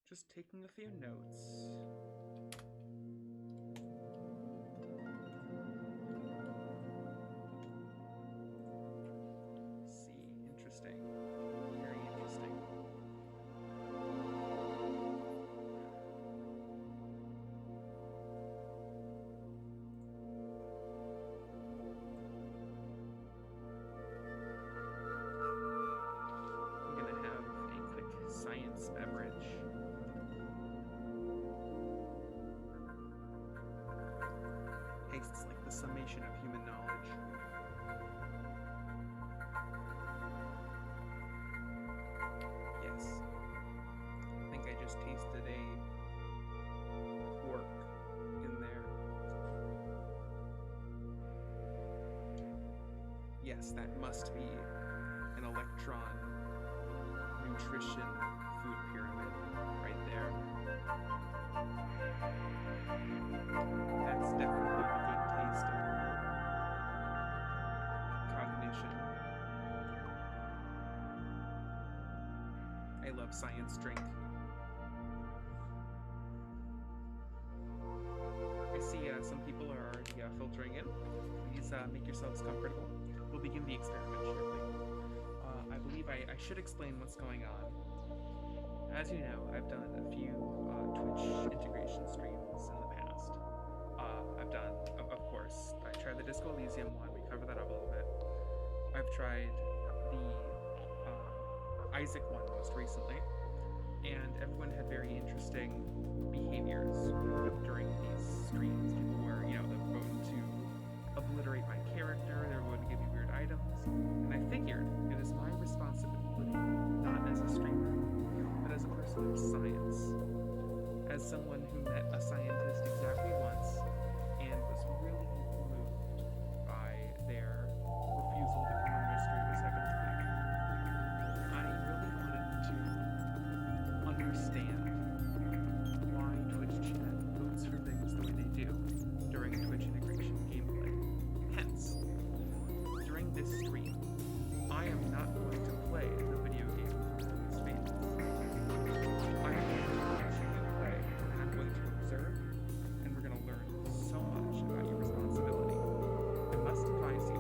Just taking a few notes. See, interesting. Very interesting. I'm gonna have a quick science beverage. Tastes like the summation of human knowledge. Yes. I think I just tasted a quark in there. Yes, that must be an electron nutrition food pyramid right there. That's definitely a good taste of cognition. I love science drink. I see some people are already filtering in. Please make yourselves comfortable. We'll begin the experiment shortly. I believe I should explain what's going on. As you know, I've done a few Twitch integration streams in the past. I've done, of course, I tried the Disco Elysium one, we covered that up a little bit. I've tried the Isaac one most recently, and everyone had very interesting behaviors during these streams. People were, they were going to obliterate my character, they were going to give me weird items, and I figured it is my responsibility, not as a streamer, but as a person of science, as someone who met a scientist exactly once and was really moved by their refusal to come on my stream a second time. I really wanted to understand why Twitch chat votes for things the way they do during a Twitch integration gameplay. Hence, during this stream, I am not going to play the video game Its Fate. I am going to watch you play, and I'm going to observe, and we're going to learn so much about your responsibility. I must advise you,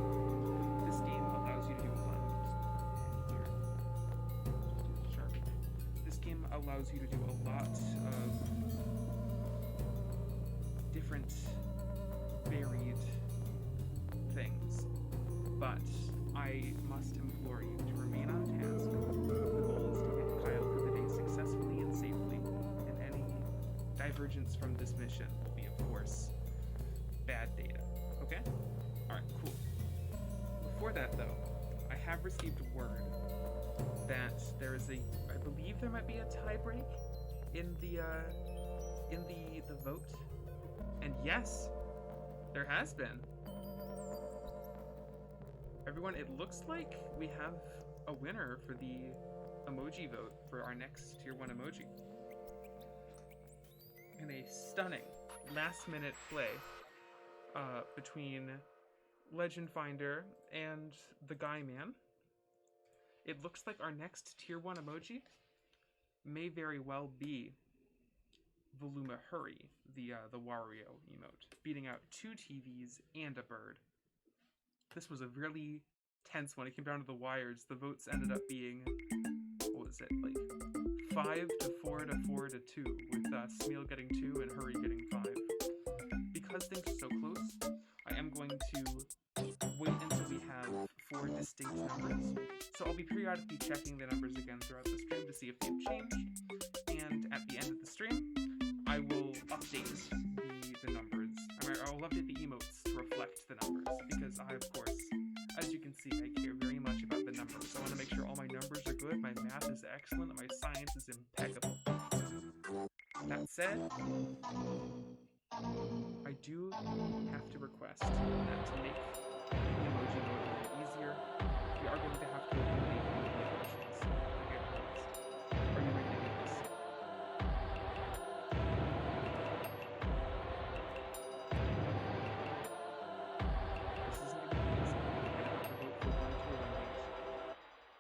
this game allows you to do a lot. Sure. This game allows you to do a lot of different, varied things, but I must implore you to remain on task. The goal is to get Kyle through the day successfully and safely, and any divergence from this mission will be, of course, bad data. Okay? Alright, cool. Before that, though, I have received word that there is I believe there might be a tie break in the vote. And yes, there has been. Everyone, it looks like we have a winner for the emoji vote for our next tier 1 emoji. In a stunning last-minute play between Legend Finder and the Guy Man, it looks like our next tier 1 emoji may very well be Voluma Hurry, the Wario emote, beating out 2 TVs and a bird. This was a really tense one. It came down to the wires. The votes ended up being, what was it, like 5 to 4 to 4 to 2, with Smeal getting 2 and Hurry getting 5. Because things are so close, I am going to wait until we have 4 distinct numbers. So I'll be periodically checking the numbers again throughout the stream to see if they've changed. And at the end of the stream, I will update the numbers. I will update the emotes to reflect the numbers, because I, of course, as you can see, I care very much about the numbers. I want to make sure all my numbers are good, my math is excellent, and my science is impeccable. That said, I do have to request that to make the emoji mode a little bit easier, we are going to have to eliminate one of the emojis. Are you ready to do this? This isn't going to be easy. We're going to have to vote for one to eliminate,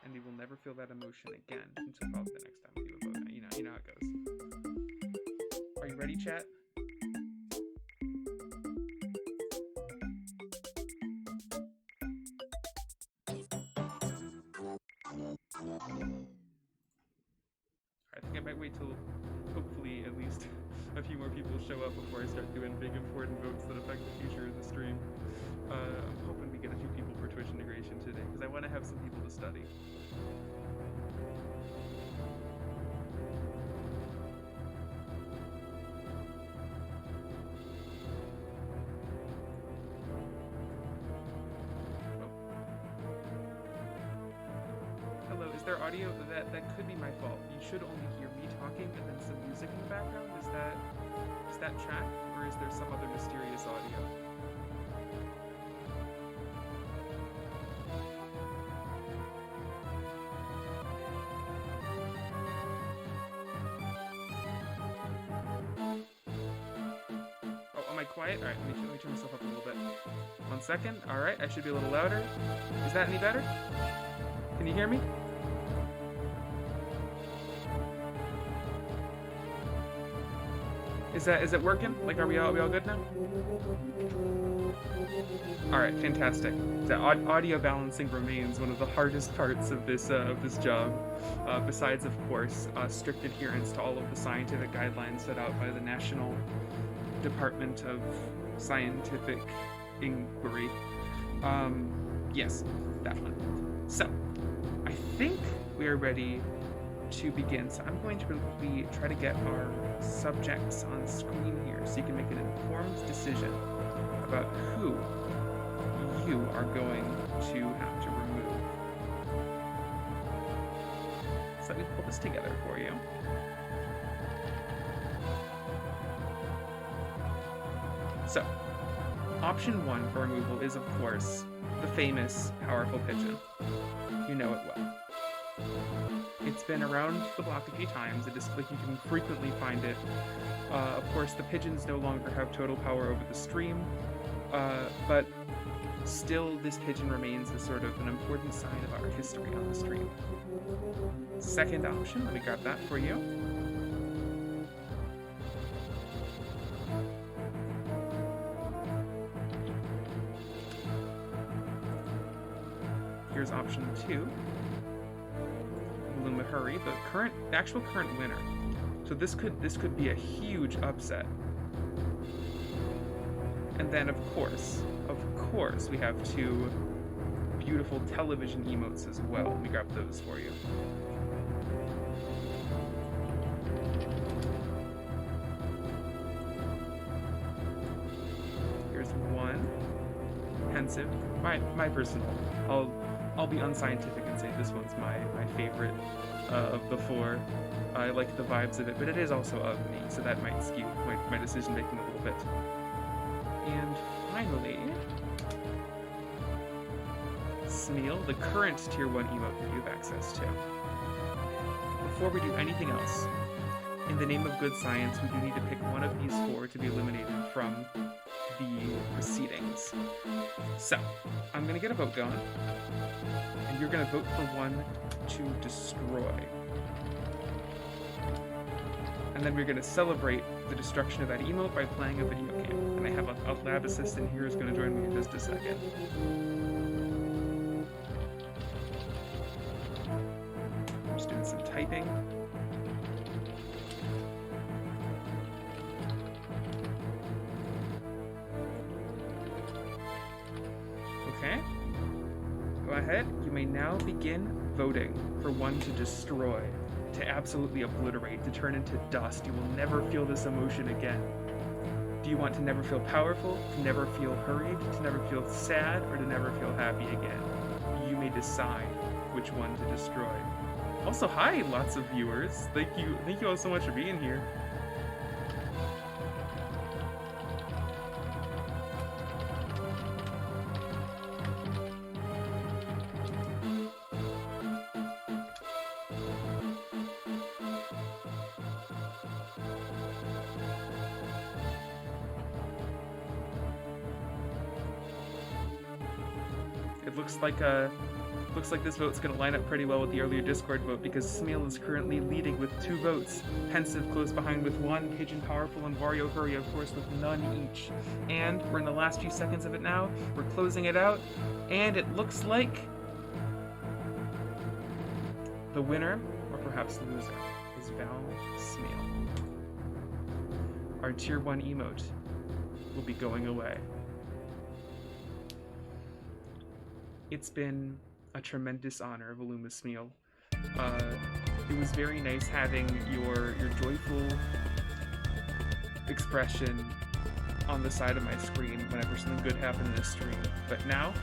and we will never feel that emotion again until probably the next time we do a vote. You know how it goes. study chat? I think I might wait till hopefully at least a few more people show up before I start doing big important votes that affect the future of the stream. I'm hoping we get a few people for Twitch integration today because I want to have some people to study. Hello, is there audio? That could be my fault. You should only hear me talking and then some music in the background. Is that chat, or is there some other mysterious audio? Oh, am I quiet? All right, let me turn myself up a little bit. 1 second. All right, I should be a little louder. Is that any better? Can you hear me? Is it working? Like, are we all good now? All right, fantastic. The audio balancing remains one of the hardest parts of this job. Besides, of course, strict adherence to all of the scientific guidelines set out by the National Department of Scientific Inquiry. Yes, that one. So, I think we are ready to begin. So I'm going to really try to get our subjects on screen here so you can make an informed decision about who you are going to have to remove. So let me pull this together for you. So, option 1 for removal is, of course, the famous, powerful pigeon. You know it well. It's been around the block a few times. It is like you can frequently find it. Of course, the pigeons no longer have total power over the stream, but still this pigeon remains as sort of an important sign of our history on the stream. Second option, let me grab that for you. Here's option 2. Hurry, the actual current winner. So this could be a huge upset. And then of course, we have 2 beautiful television emotes as well. Let me grab those for you. Here's one. Pensive. My personal. I'll be unscientific and say this one's my favorite of the 4. I like the vibes of it, but it is also of me, so that might skew my decision making a little bit. And finally, Smeal, the current tier 1 emote that you have access to. Before we do anything else, in the name of good science, we do need to pick one of these 4 to be eliminated from the proceedings. So, I'm going to get a vote going, and you're going to vote for one to destroy. And then we're going to celebrate the destruction of that emote by playing a video game. And I have a lab assistant here who's going to join me in just a second. I'm just doing some typing. Okay. Go ahead. You may now begin voting for one to destroy, to absolutely obliterate, to turn into dust. You will never feel this emotion again. Do you want to never feel powerful, to never feel hurried, to never feel sad, or to never feel happy again? You may decide which one to destroy. Also, hi, lots of viewers. Thank you all so much for being here. Looks like Looks like this vote's gonna line up pretty well with the earlier Discord vote because Smeal is currently leading with 2 votes. Pensive close behind with 1, Pigeon Powerful and Wario Hurry, of course, with none each. And we're in the last few seconds of it now. We're closing it out, and it looks like the winner, or perhaps the loser, is Val Smeal. Our Tier 1 emote will be going away. It's been a tremendous honor, Voluminous Smeal. It was very nice having your joyful expression on the side of my screen whenever something good happened in a stream. But now,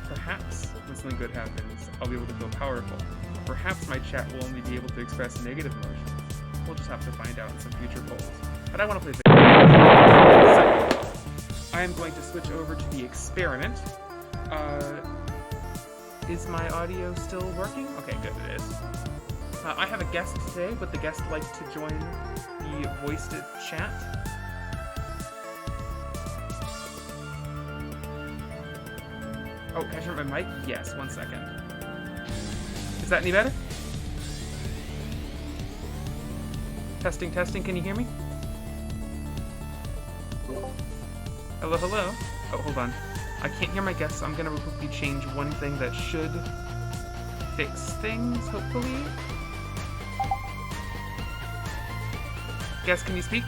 perhaps when something good happens, I'll be able to feel powerful. Perhaps my chat will only be able to express negative emotions. We'll just have to find out in some future polls. But I want to play video games. So, I am going to switch over to the experiment. Is my audio still working? Okay, good, it is. I have a guest today. Would the guest like to join the voiced chat? Oh, can I turn my mic? Yes, 1 second. Is that any better? Testing, testing, can you hear me? Hello, hello? Oh, hold on. I can't hear my guests, so I'm gonna quickly change one thing that should fix things, hopefully. Guest, can you speak?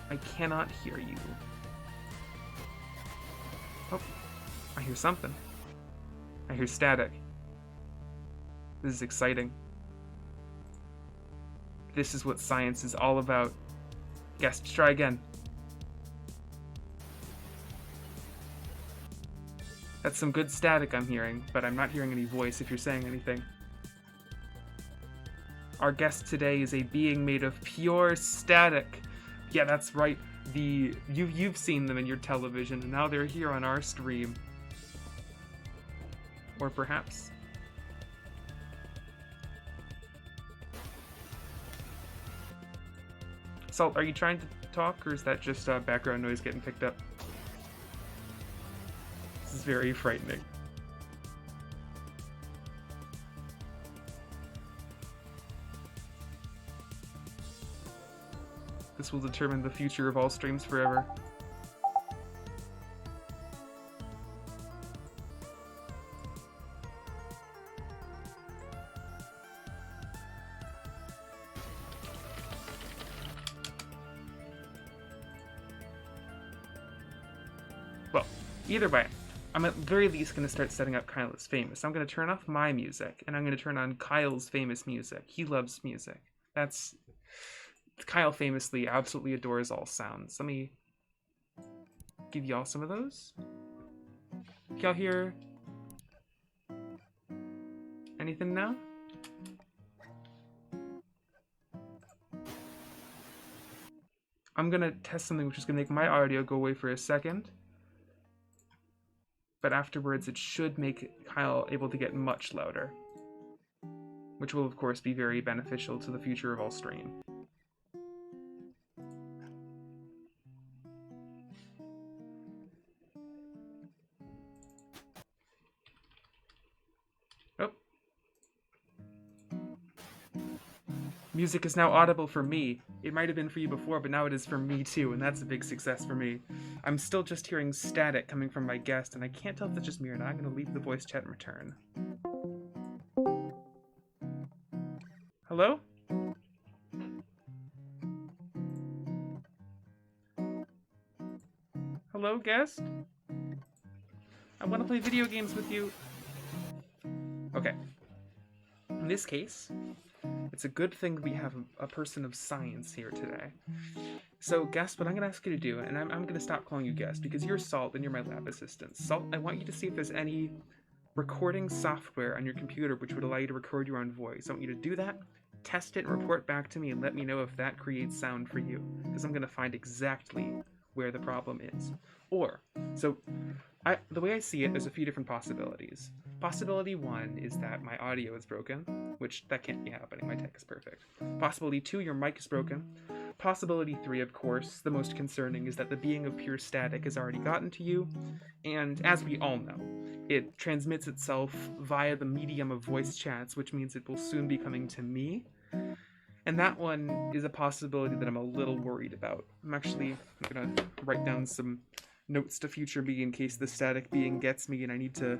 I cannot hear you. Oh, I hear something. I hear static. This is exciting. This is what science is all about. Guest, try again. That's some good static I'm hearing, but I'm not hearing any voice if you're saying anything. Our guest today is a being made of pure static. Yeah, that's right. You've seen them in your television, and now they're here on our stream. Or perhaps. Salt, are you trying to talk, or is that just background noise getting picked up? This is very frightening. This will determine the future of all streams forever. Well, either way, I'm at the very least going to start setting up Kyle as famous. I'm going to turn off my music, and I'm going to turn on Kyle's famous music. He loves music. That's... Kyle famously absolutely adores all sounds. Let me give y'all some of those. Y'all hear anything now? I'm going to test something which is going to make my audio go away for a second. But afterwards, it should make Kyle able to get much louder, which will, of course, be very beneficial to the future of all stream. Oh. Music is now audible for me. It might have been for you before, but now it is for me too, and that's a big success for me. I'm still just hearing static coming from my guest, and I can't tell if it's just me or not. I'm going to leave the voice chat and return. Hello? Hello, guest? I want to play video games with you. Okay. In this case, it's a good thing we have a person of science here today. So, guest, what I'm going to ask you to do, and I'm going to stop calling you guest, because you're Salt and you're my lab assistant. Salt, I want you to see if there's any recording software on your computer which would allow you to record your own voice. I want you to do that, test it, and report back to me, and let me know if that creates sound for you, because I'm going to find exactly where the problem is. Or, so, The way I see it, there's a few different possibilities. Possibility 1 is that my audio is broken, which that can't be happening. My tech is perfect. Possibility 2, your mic is broken. Possibility 3, of course, the most concerning, is that the being of pure static has already gotten to you, and as we all know, it transmits itself via the medium of voice chats, which means it will soon be coming to me. And that one is a possibility that I'm a little worried about. I'm gonna write down some notes to future me in case the static being gets me and I need to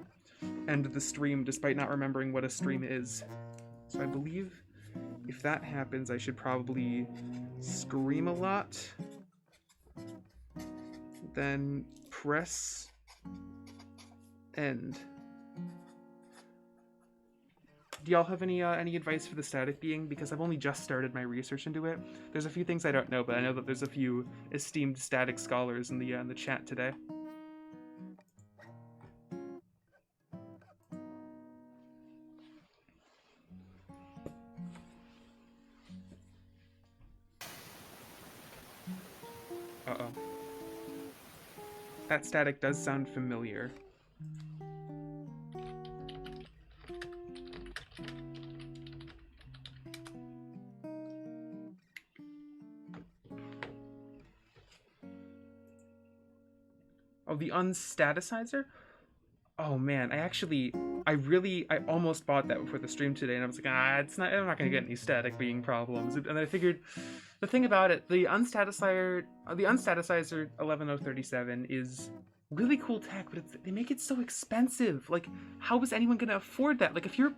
end the stream despite not remembering what a stream is. So I believe if that happens, I should probably scream a lot, then press end. Do y'all have any advice for the static being? Because I've only just started my research into it. There's a few things I don't know, but I know that there's a few esteemed static scholars in the chat today. Uh-oh. That static does sound familiar. Oh, the unstaticizer? Oh man, I almost bought that before the stream today, and I was like, I'm not gonna get any static being problems. And I figured, the thing about it, the unstaticizer 11037 is really cool tech, but they make it so expensive. Like, how is anyone gonna afford that? Like, if you're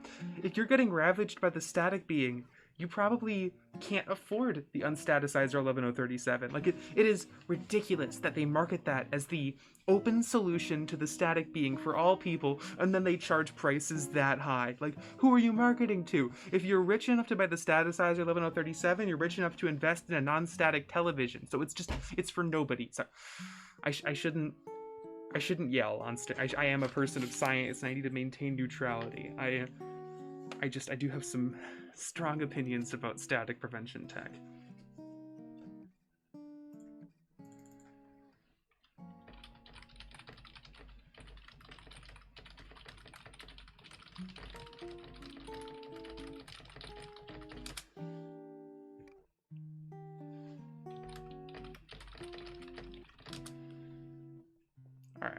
getting ravaged by the static being, you probably can't afford the unstaticizer 11037. Like, it is ridiculous that they market that as the open solution to the static being for all people, and then they charge prices that high. Like, who are you marketing to? If you're rich enough to buy the staticizer 11037, you're rich enough to invest in a non-static television. So it's for nobody. So I shouldn't yell on stage. I am a person of science, and I need to maintain neutrality. I do have some strong opinions about static prevention tech. All right.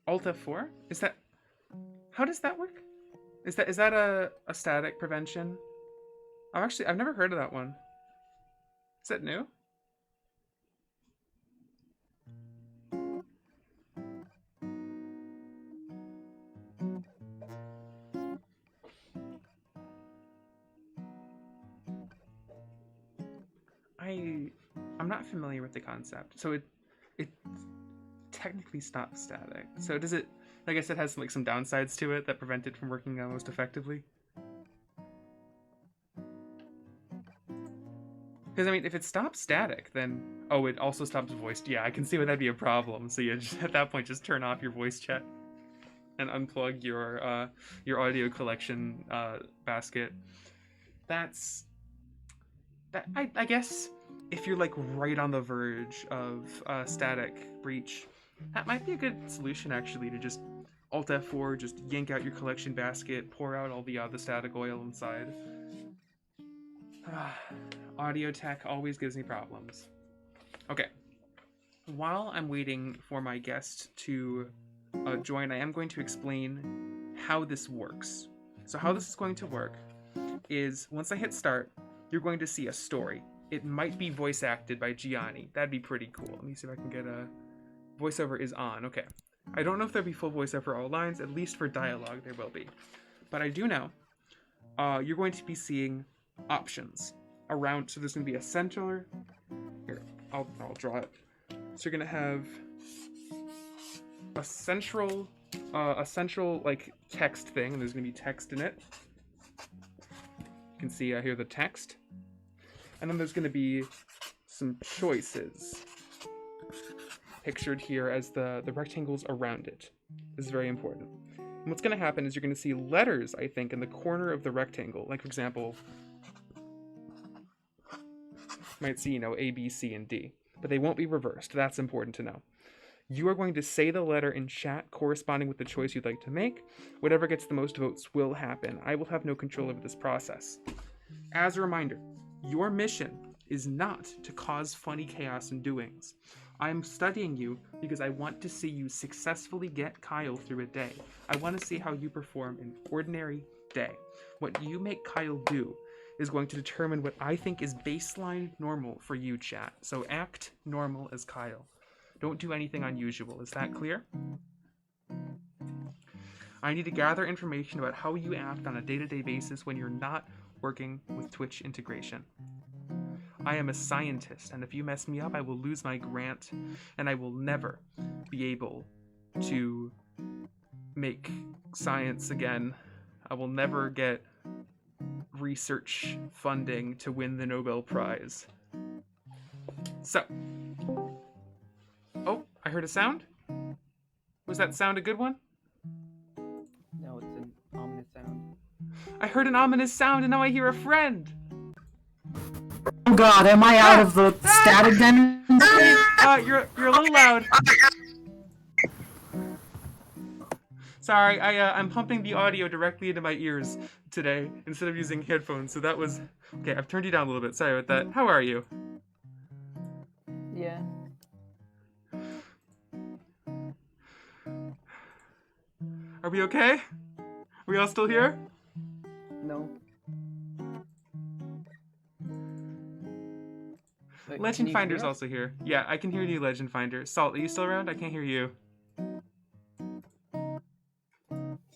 Alt F4? Is that... How does that work? Is that a static prevention? I've never heard of that one. Is that new? I'm not familiar with the concept. So it technically stops static. So does it, I guess it has like some downsides to it that prevent it from working most effectively? Because I mean, if it stops static, then it also stops voice. Yeah, I can see why that'd be a problem. So yeah, at that point, just turn off your voice chat and unplug your audio collection basket. I guess if you're like right on the verge of static breach, that might be a good solution actually, to just Alt F4, just yank out your collection basket, pour out all the static oil inside. Audio tech always gives me problems. Okay. While I'm waiting for my guest to join, I am going to explain how this works. So how this is going to work is, once I hit start, you're going to see a story. It might be voice acted by Gianni. That'd be pretty cool. Let me see if I can get a... Voiceover is on. Okay. I don't know if there'll be full voiceover for all lines. At least for dialogue, there will be. But I do know you're going to be seeing options around. So there's going to be a central... Here, I'll draw it. So you're going to have a central like text thing, and there's going to be text in it. You can see here the text. And then there's going to be some choices pictured here as the rectangles around it. This is very important. And what's going to happen is you're going to see letters, I think, in the corner of the rectangle. Like, for example, you might see, A, B, C, and D. But they won't be reversed. That's important to know. You are going to say the letter in chat corresponding with the choice you'd like to make. Whatever gets the most votes will happen. I will have no control over this process. As a reminder, your mission is not to cause funny chaos and doings. I'm studying you because I want to see you successfully get Kyle through a day. I want to see how you perform an ordinary day. What you make Kyle do is going to determine what I think is baseline normal for you, chat. So act normal as Kyle. Don't do anything unusual. Is that clear? I need to gather information about how you act on a day-to-day basis when you're not working with Twitch integration. I am a scientist, and if you mess me up, I will lose my grant, and I will never be able to make science again. I will never get research funding to win the Nobel Prize. So, oh, I heard a sound. Was that sound a good one? No, it's an ominous sound. I heard an ominous sound, and now I hear a friend. Oh god, am I out of the static den? You're a little loud. Sorry, I'm pumping the audio directly into my ears today instead of using headphones, so that was... Okay, I've turned you down a little bit, sorry about that. How are you? Yeah. Are we okay? Are we all still here? No. Wait, Legend can you Finder's hear us? also here. Yeah, I can hear you, Legend Finder. Salt, are you still around? I can't hear you.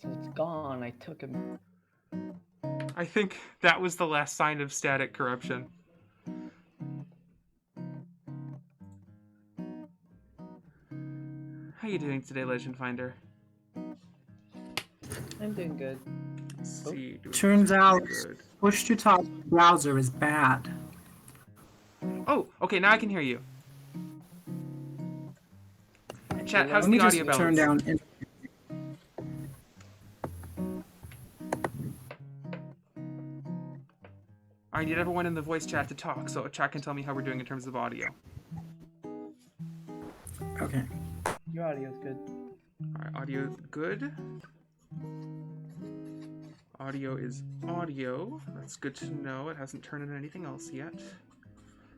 So it's gone. I took him. I think that was the last sign of static corruption. How you doing today, Legend Finder? I'm doing good. Let's see. Turns out, Good. push to talk browser is bad. Oh, okay, now I can hear you. Chat, how's Let me the just audio turn balance? down. I need everyone in the voice chat to talk, so chat can tell me how we're doing in terms of audio. Okay. Your audio's good. Alright, audio good. Audio is audio. That's good to know. It hasn't turned into anything else yet.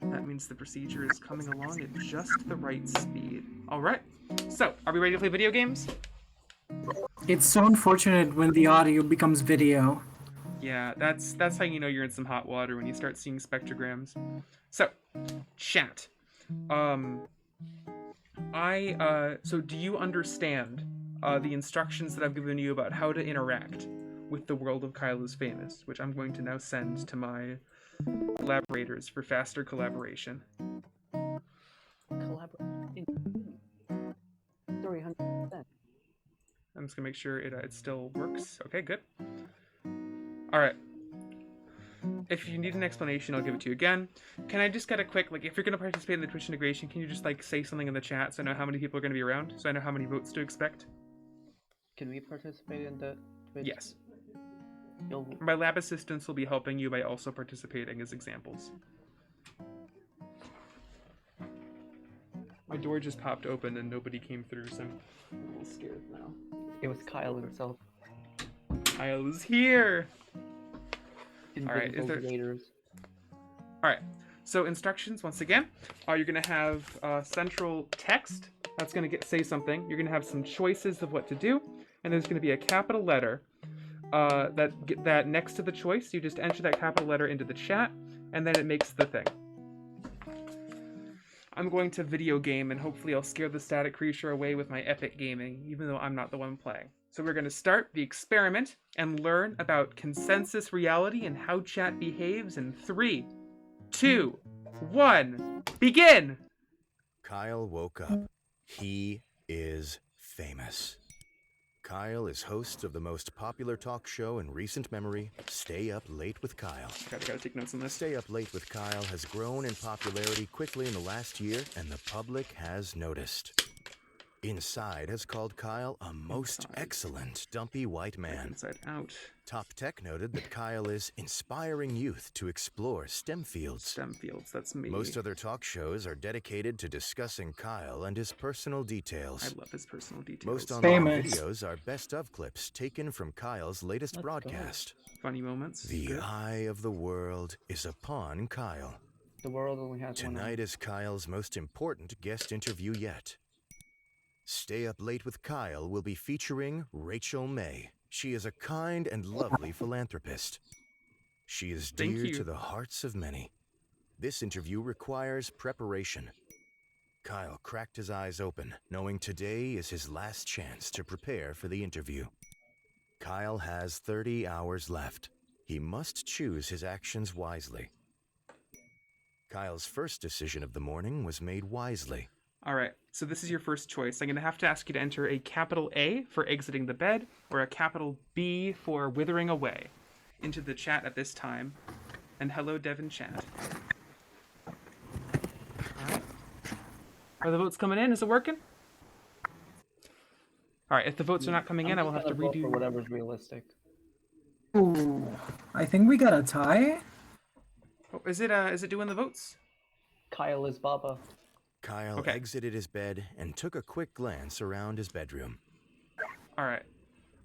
That means the procedure is coming along at just the right speed. Alright, so are we ready to play video games? It's so unfortunate when the audio becomes video. Yeah, that's how you know you're in some hot water, when you start seeing spectrograms. So, chat. So do you understand the instructions that I've given you about how to interact with the world of Kyle is Famous, which I'm going to now send to my collaborators for faster collaboration? Collaborate. 300%. I'm just gonna make sure it still works. Okay, good. All right. If you need an explanation, I'll give it to you again. Can I just get a quick, like, if you're gonna participate in the Twitch integration, can you just like say something in the chat so I know how many people are gonna be around, so I know how many votes to expect? Can we participate in the Twitch? Yes. You'll... My lab assistants will be helping you by also participating as examples. My door just popped open and nobody came through, so I'm a little scared now. It was Kyle himself. Kyle is here! Alright, is there... Raiders. Alright, so instructions, once again. You're going to have central text. That's going to say something. You're going to have some choices of what to do. And there's going to be a capital letter that next to the choice. You just enter that capital letter into the chat, and then it makes the thing. I'm going to video game, and hopefully I'll scare the static creature away with my epic gaming, even though I'm not the one playing. So we're going to start the experiment and learn about consensus reality and how chat behaves in 3, 2, 1, begin! Kyle woke up. He is famous. Kyle is host of the most popular talk show in recent memory, Stay Up Late with Kyle. Gotta take notes on this. Stay Up Late with Kyle has grown in popularity quickly in the last year, and the public has noticed. Inside has called Kyle a most Inside. excellent dumpy white man. Inside out. Top Tech noted that Kyle is inspiring youth to explore STEM fields. STEM fields, that's me. Most other talk shows are dedicated to discussing Kyle and his personal details. I love his personal details. Most online Famous. videos are best of clips taken from Kyle's latest Let's broadcast. Funny moments. The Good. eye of the world is upon Kyle. The world only has one eye. Tonight is Kyle's most important guest interview yet. Stay Up Late with Kyle will be featuring Rachel May. She is a kind and lovely philanthropist. She is Thank dear you. to the hearts of many. This interview requires preparation. Kyle cracked his eyes open, knowing today is his last chance to prepare for the interview. Kyle has 30 hours left. He must choose his actions wisely. Kyle's first decision of the morning was made wisely. All right, so this is your first choice. I'm going to have to ask you to enter a capital A for exiting the bed or a capital B for withering away into the chat at this time. And hello, Devin chat. All right. Are the votes coming in? Is it working? All right, if the votes are not coming in, I will have to vote for redo. whatever's realistic. Ooh, I think we got a tie. Oh, is it doing the votes? Kyle is Baba. Kyle Okay. exited his bed and took a quick glance around his bedroom. All right.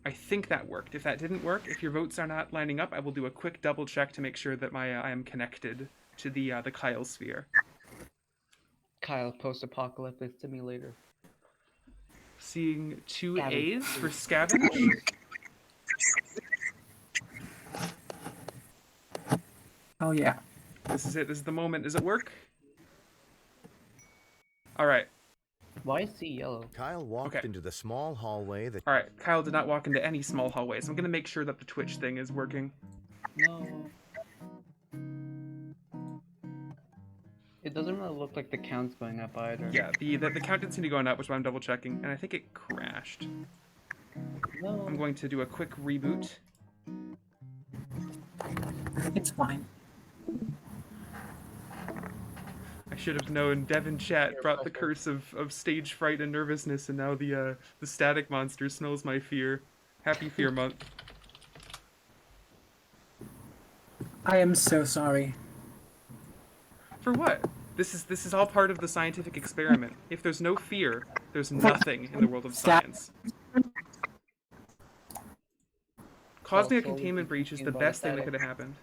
I think that worked. If that didn't work, if your votes are not lining up, I will do a quick double check to make sure that I am connected to the Kyle sphere. Kyle post-apocalyptic simulator. Seeing two Scavenge. A's for scavenge. Oh yeah. This is it. This is the moment. Does it work? All right. Why is C yellow? Kyle walked Okay. into the small hallway that All right. Kyle did not walk into any small hallways. I'm going to make sure that the Twitch thing is working. No. It doesn't really look like the count's going up either. Yeah, the count didn't seem to be going up, which is why I'm double checking, and I think it crashed. No. I'm going to do a quick reboot. It's fine. I should have known Devin chat brought the curse of stage fright and nervousness, and now the static monster smells my fear. Happy Fear Month. I am so sorry. For what? This is all part of the scientific experiment. If there's no fear, there's nothing in the world of science. Causing a Also, containment breach is the about best thing that static. could have happened.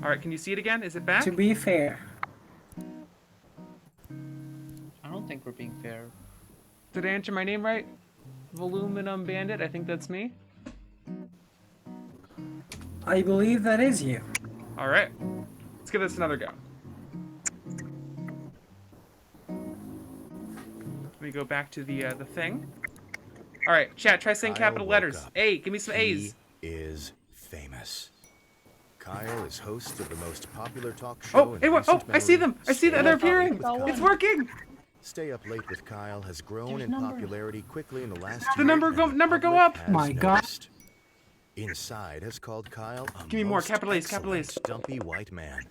Alright, can you see it again? Is it back? To be fair, I don't think we're being fair. Did I enter my name right? Voluminum Bandit, I think that's me. I believe that is you. Alright, let's give this another go. Let me go back to the thing. Alright, chat, try saying Kyle capital woke letters. up. A, give me some A's. He is famous. Kyle is host of the most popular talk show Oh, in hey, what? Oh, recent I see memory, them! I see that Stay they're Up Late appearing! with Kyle. It's working! Stay Up Late with Kyle has grown There's in numbers. popularity quickly in the last The year, number and go- the number go public up. has My God. noticed. Inside has called Kyle a Give me more, most capital A's, capital A's. excellent dumpy white man.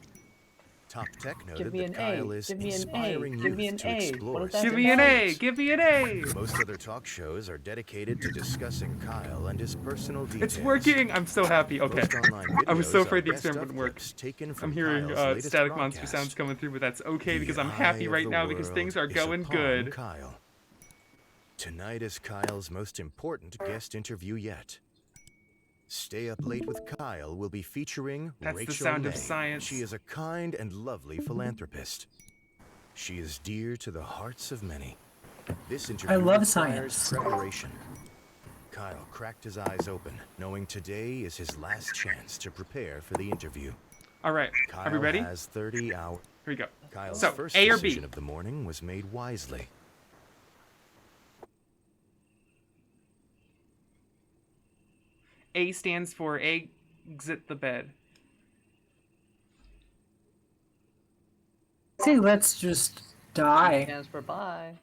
Top Tech noted me that an Kyle A. is Give me an A. inspiring Give me youth an to A. explore What is that Give STEM me an A! fields. Give me an A! Most other talk shows are dedicated to discussing Kyle and his personal details. It's working! I'm so happy. Okay. Most online I was so videos afraid are the best experiment of wouldn't work. clips taken from I'm hearing Kyle's latest static broadcast. monster sounds coming through, but that's okay The because I'm eye happy of right the now because world things are is going upon good. Kyle. Tonight is Kyle's most important guest interview yet. Stay Up Late with Kyle will be featuring That's the Rachel sound of May. science. She is a kind and lovely philanthropist. She is dear to the hearts of many. This interview love requires science. preparation. Kyle cracked his eyes open, knowing today is his last chance to prepare for the interview. Alright, Kyle are we ready? has 30 hours. Here we go. Kyle's So, first A or B? decision of the morning was made wisely. A stands for exit the bed. See, let's just C die. stands for bye.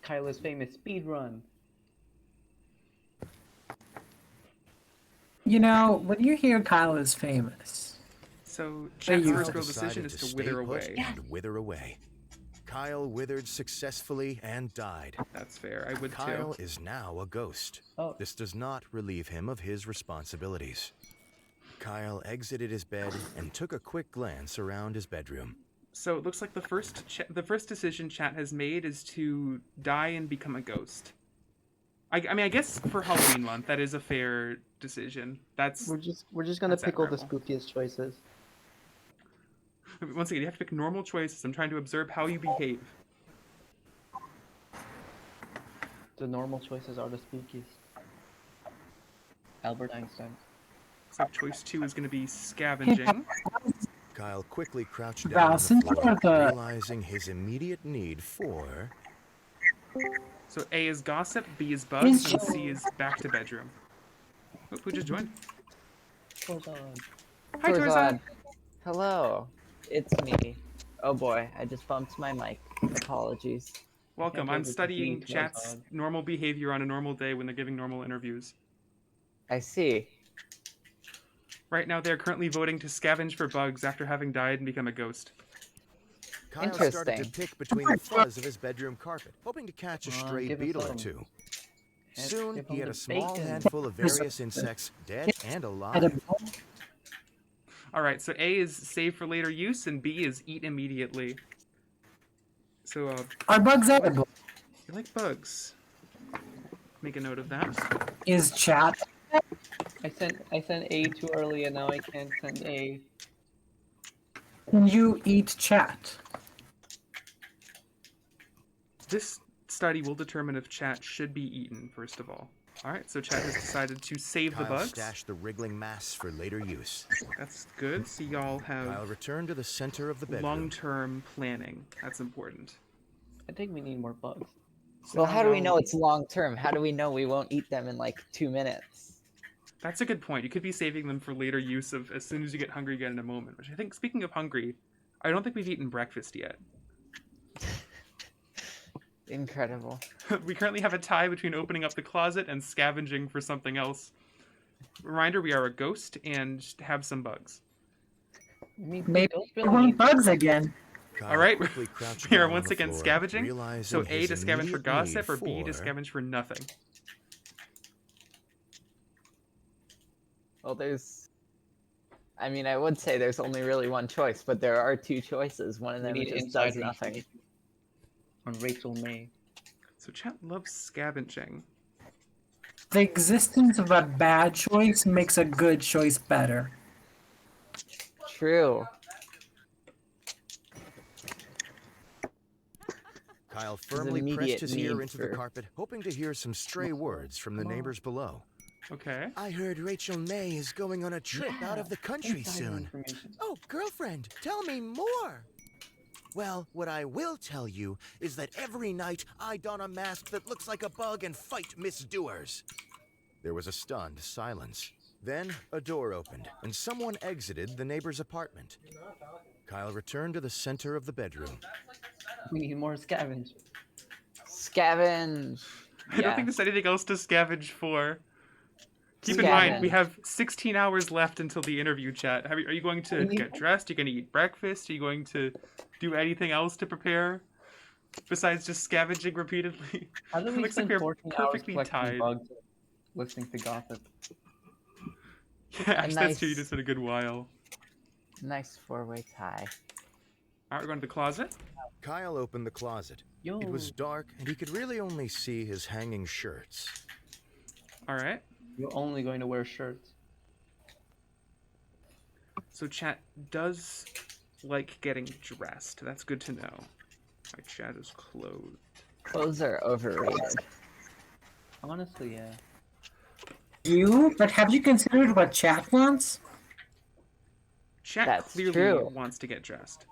Kyla's famous speed run. You know, when you hear Kyle is famous, So Hey, Chat's you- first Kyle real decision decided is to to stay wither put away. and wither away. Kyle withered successfully and died. That's fair. I would Kyle too. is now a ghost. Oh. This does not relieve him of his responsibilities. Kyle exited his bed and took a quick glance around his bedroom. So it looks like the first decision Chat has made is to die and become a ghost. I mean, I guess for Halloween month, that is a fair decision. We're just gonna That's pick all the admirable. spookiest choices. Once again, you have to pick normal choices. I'm trying to observe how you behave. The normal choices are the spookiest. Albert Einstein. Looks like choice 2 is going to be scavenging. Kyle quickly crouched down on the since floor, you're the- realizing his immediate need for... So A is gossip, B is bugs, and C is back to bedroom. Oh, who just joined? Hold on. Hi, Torzan. Hello, it's me. Oh boy, I just bumped my mic. Apologies. Welcome. Can't I'm believe it's studying me, Chat's Torzan. normal behavior on a normal day when they're giving normal interviews. I see. Right now, they're currently voting to scavenge for bugs after having died and become a ghost. Kyle started to Interesting. pick between the fuzz of his bedroom carpet, hoping to catch a Come on, stray give us beetle or some. two. Let's Soon, give he him had the a small bacon. handful of various insects, dead and alive. edible. All right, so A is save for later use, and B is eat immediately. So, Are bugs edible? you like bugs. Make a note of that. Is Chat? I sent A too early and now I can't send A. Can you eat Chat? This study will determine if Chat should be eaten, first of all. Alright, so Chat has decided to save the Kyle bugs. stashed the wriggling mass for later use. That's good. So y'all Kyle have returned to the center of the bedroom. long-term planning. That's important. I think we need more bugs. So Well, now how do we y'all- know it's long term? How do we know we won't eat them in like 2 minutes? That's a good point. You could be saving them for later use of as soon as you get hungry again in a moment. Which I think, speaking of hungry, I don't think we've eaten breakfast yet. Incredible. We currently have a tie between opening up the closet and scavenging for something else. Reminder, we are a ghost and have some bugs. I mean, Maybe those we really want need- bugs again. Kyle All right, quickly crouched we are down on once the again floor, scavenging. realizing So A his to scavenge for immediate gossip, need or B to for- scavenge for nothing. Well, I mean, I would say there's only really one choice, but there are two choices. One of We them need just inside does nothing. on Rachel May. So Chat loves scavenging. The existence of a bad choice makes a good choice better. True. Kyle firmly pressed immediate his ear need into the for- carpet, hoping to hear some stray words from the neighbors below. Okay. I heard Rachel May is going on a trip out of the country Insider soon. information. Oh, girlfriend, tell me more. Well, what I will tell you is that every night I don a mask that looks like a bug and fight misdoers. There was a stunned silence. Then a door opened and someone exited the neighbor's apartment. Kyle returned to the center of the bedroom. We need more scavenge. Scavenge. I don't think there's anything else to scavenge for. Keep in Scavenge. mind, we have 16 hours left until the interview, Chat. Are you going to get dressed? Are you going to eat breakfast? Are you going to do anything else to prepare? Besides just scavenging repeatedly? How do we Looks like spend we're 14 hours perfectly collecting tied. bugs listening to gossip? Yeah, actually, that's true. You nice- just had a good while. Nice four-way tie. Alright, we're going to the closet. Kyle opened the closet. Yo. It was dark and he could really only see his hanging shirts. Alright. You're only going to wear shirts. So Chat does like getting dressed. That's good to know. My Chat is clothed. Clothes are overrated. Honestly, yeah. But have you considered what Chat wants? Chat That's clearly true. wants to get dressed.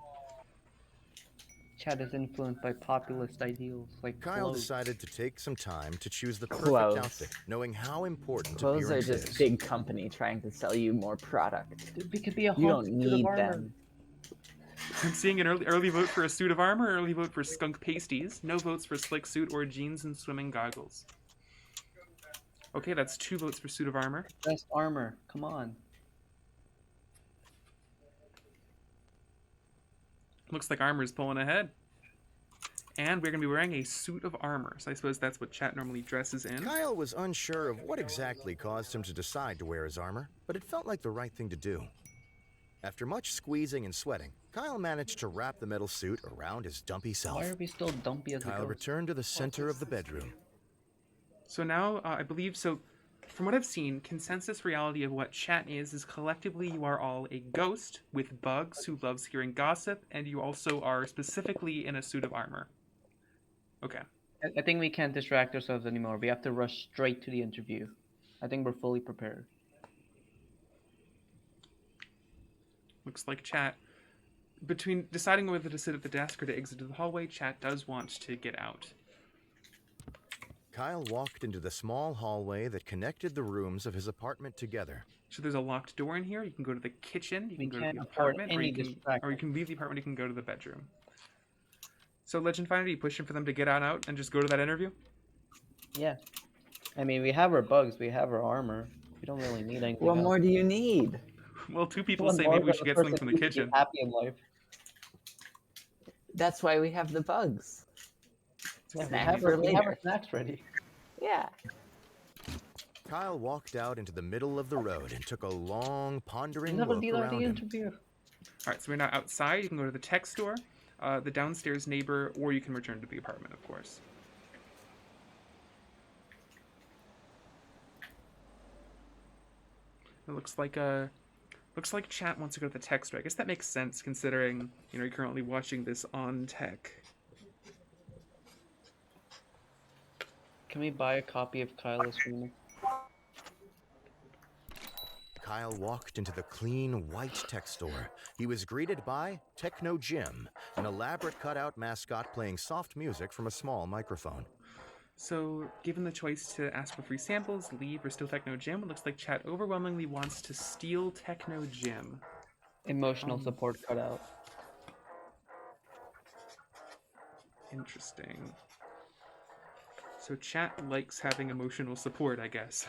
Chad is influenced by populist ideals like Kyle clothes. decided to take some time to choose the perfect Clothes. outfit, knowing how important Clothes are appearance just is. big company trying to sell you more product. It could be a You hot don't suit of need armor. them. I'm seeing an early vote for a suit of armor, early vote for skunk pasties, no votes for slick suit or jeans and swimming goggles. Okay, that's 2 votes for suit of armor. Best armor. Come on. Looks like armor is pulling ahead. And we're going to be wearing a suit of armor. So I suppose that's what chat normally dresses in. Kyle was unsure of what exactly caused him to decide to wear his armor, but it felt like the right thing to do. After much squeezing and sweating, Kyle managed to wrap the metal suit around his dumpy self. Why are we still dumpy as a Kyle ghost? returned to the center of the bedroom. So now, I believe, so from what I've seen, consensus reality of what chat is collectively you are all a ghost with bugs who loves hearing gossip, and you also are specifically in a suit of armor. Okay. I think we can't distract ourselves anymore. We have to rush straight to the interview. I think we're fully prepared. Looks like chat, between deciding whether to sit at the desk or to exit to the hallway, chat does want to get out. Kyle walked into the small hallway that connected the rooms of his apartment together. So there's a locked door in here. You can go to the kitchen, you We can go to can't the afford apartment, or any you can distraction. leave the apartment, you can go to the bedroom. So Legend Finder, you pushing for them to get out and just go to that interview? Yeah. I mean, we have our bugs. We have our armor. We don't really need anything What else. more do you need? Well, 2 people One say more maybe we than should a get something person from the who can be kitchen. happy in life. That's why we have the bugs. Yeah, Snack for we have our later. snacks ready. Yeah. Kyle walked out into the middle of the road and took a long, pondering Never look did around the him. interview. Alright, so we're now outside. You can go to the tech store, the downstairs neighbor, or you can return to the apartment, of course. It looks like chat wants to go to the tech store. I guess that makes sense considering, you're currently watching this on tech. Can we buy a copy of Kyle's remix? Kyle walked into the clean, white tech store. He was greeted by Techno Jim, an elaborate cutout mascot playing soft music from a small microphone. So, given the choice to ask for free samples, leave, or steal Techno Gym, it looks like chat overwhelmingly wants to steal Techno Gym. Emotional support cutout. Interesting. So chat likes having emotional support, I guess.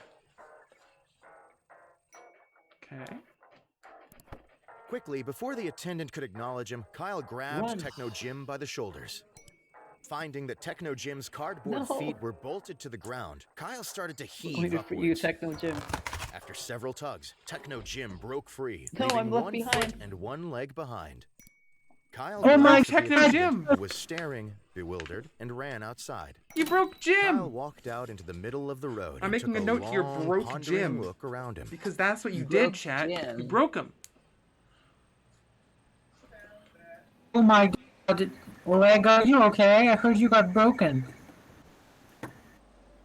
Okay. Quickly, before the attendant could acknowledge him, Kyle grabbed Run. Techno Jim by the shoulders. Finding that Techno Jim's cardboard No. feet were bolted to the ground, Kyle started to We heave did for you, upwards. Techno Jim. After several tugs, Techno Jim broke free, No, leaving I'm left one behind. foot and one leg behind. Kyle Oh my glanced at the Techno attendant, Jim! who was staring, bewildered, and ran outside. You broke Jim! Kyle walked out into the middle of the road I'm and making took a note here, long, broke pondering Jim. look around him. Because that's what you Broke did, chat. Jim. You broke him. Oh my god. Leg, are you okay? I heard you got broken.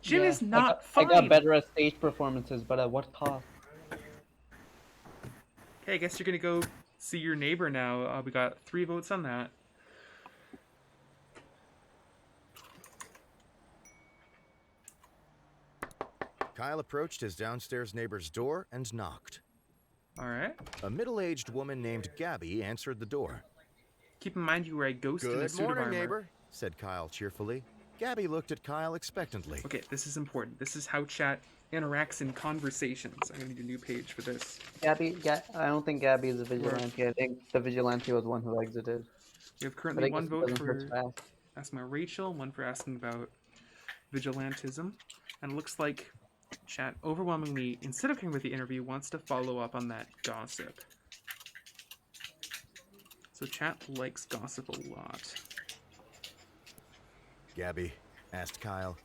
Jim Yeah, is not I fine. got better at stage performances, but at what cost? Okay, I guess you're gonna go see your neighbor now. We got 3 votes on that. Kyle approached his downstairs neighbor's door and knocked. Alright. A middle-aged woman named Gabby answered the door. Keep in mind you were a ghost in a Good suit of morning, armor. neighbor, said Kyle cheerfully. Gabby looked at Kyle expectantly. Okay, this is important. This is how chat interacts in conversations. I'm gonna need a new page for this. I don't think Gabby is a vigilante. I think the vigilante was one who exited. We have But currently I 1 guess it vote doesn't hurt for to ask. asking about Rachel, 1 for asking about vigilantism. And it looks like chat overwhelmingly, instead of coming with the interview, wants to follow up on that gossip. So chat likes gossip a lot. Gabby asked Kyle,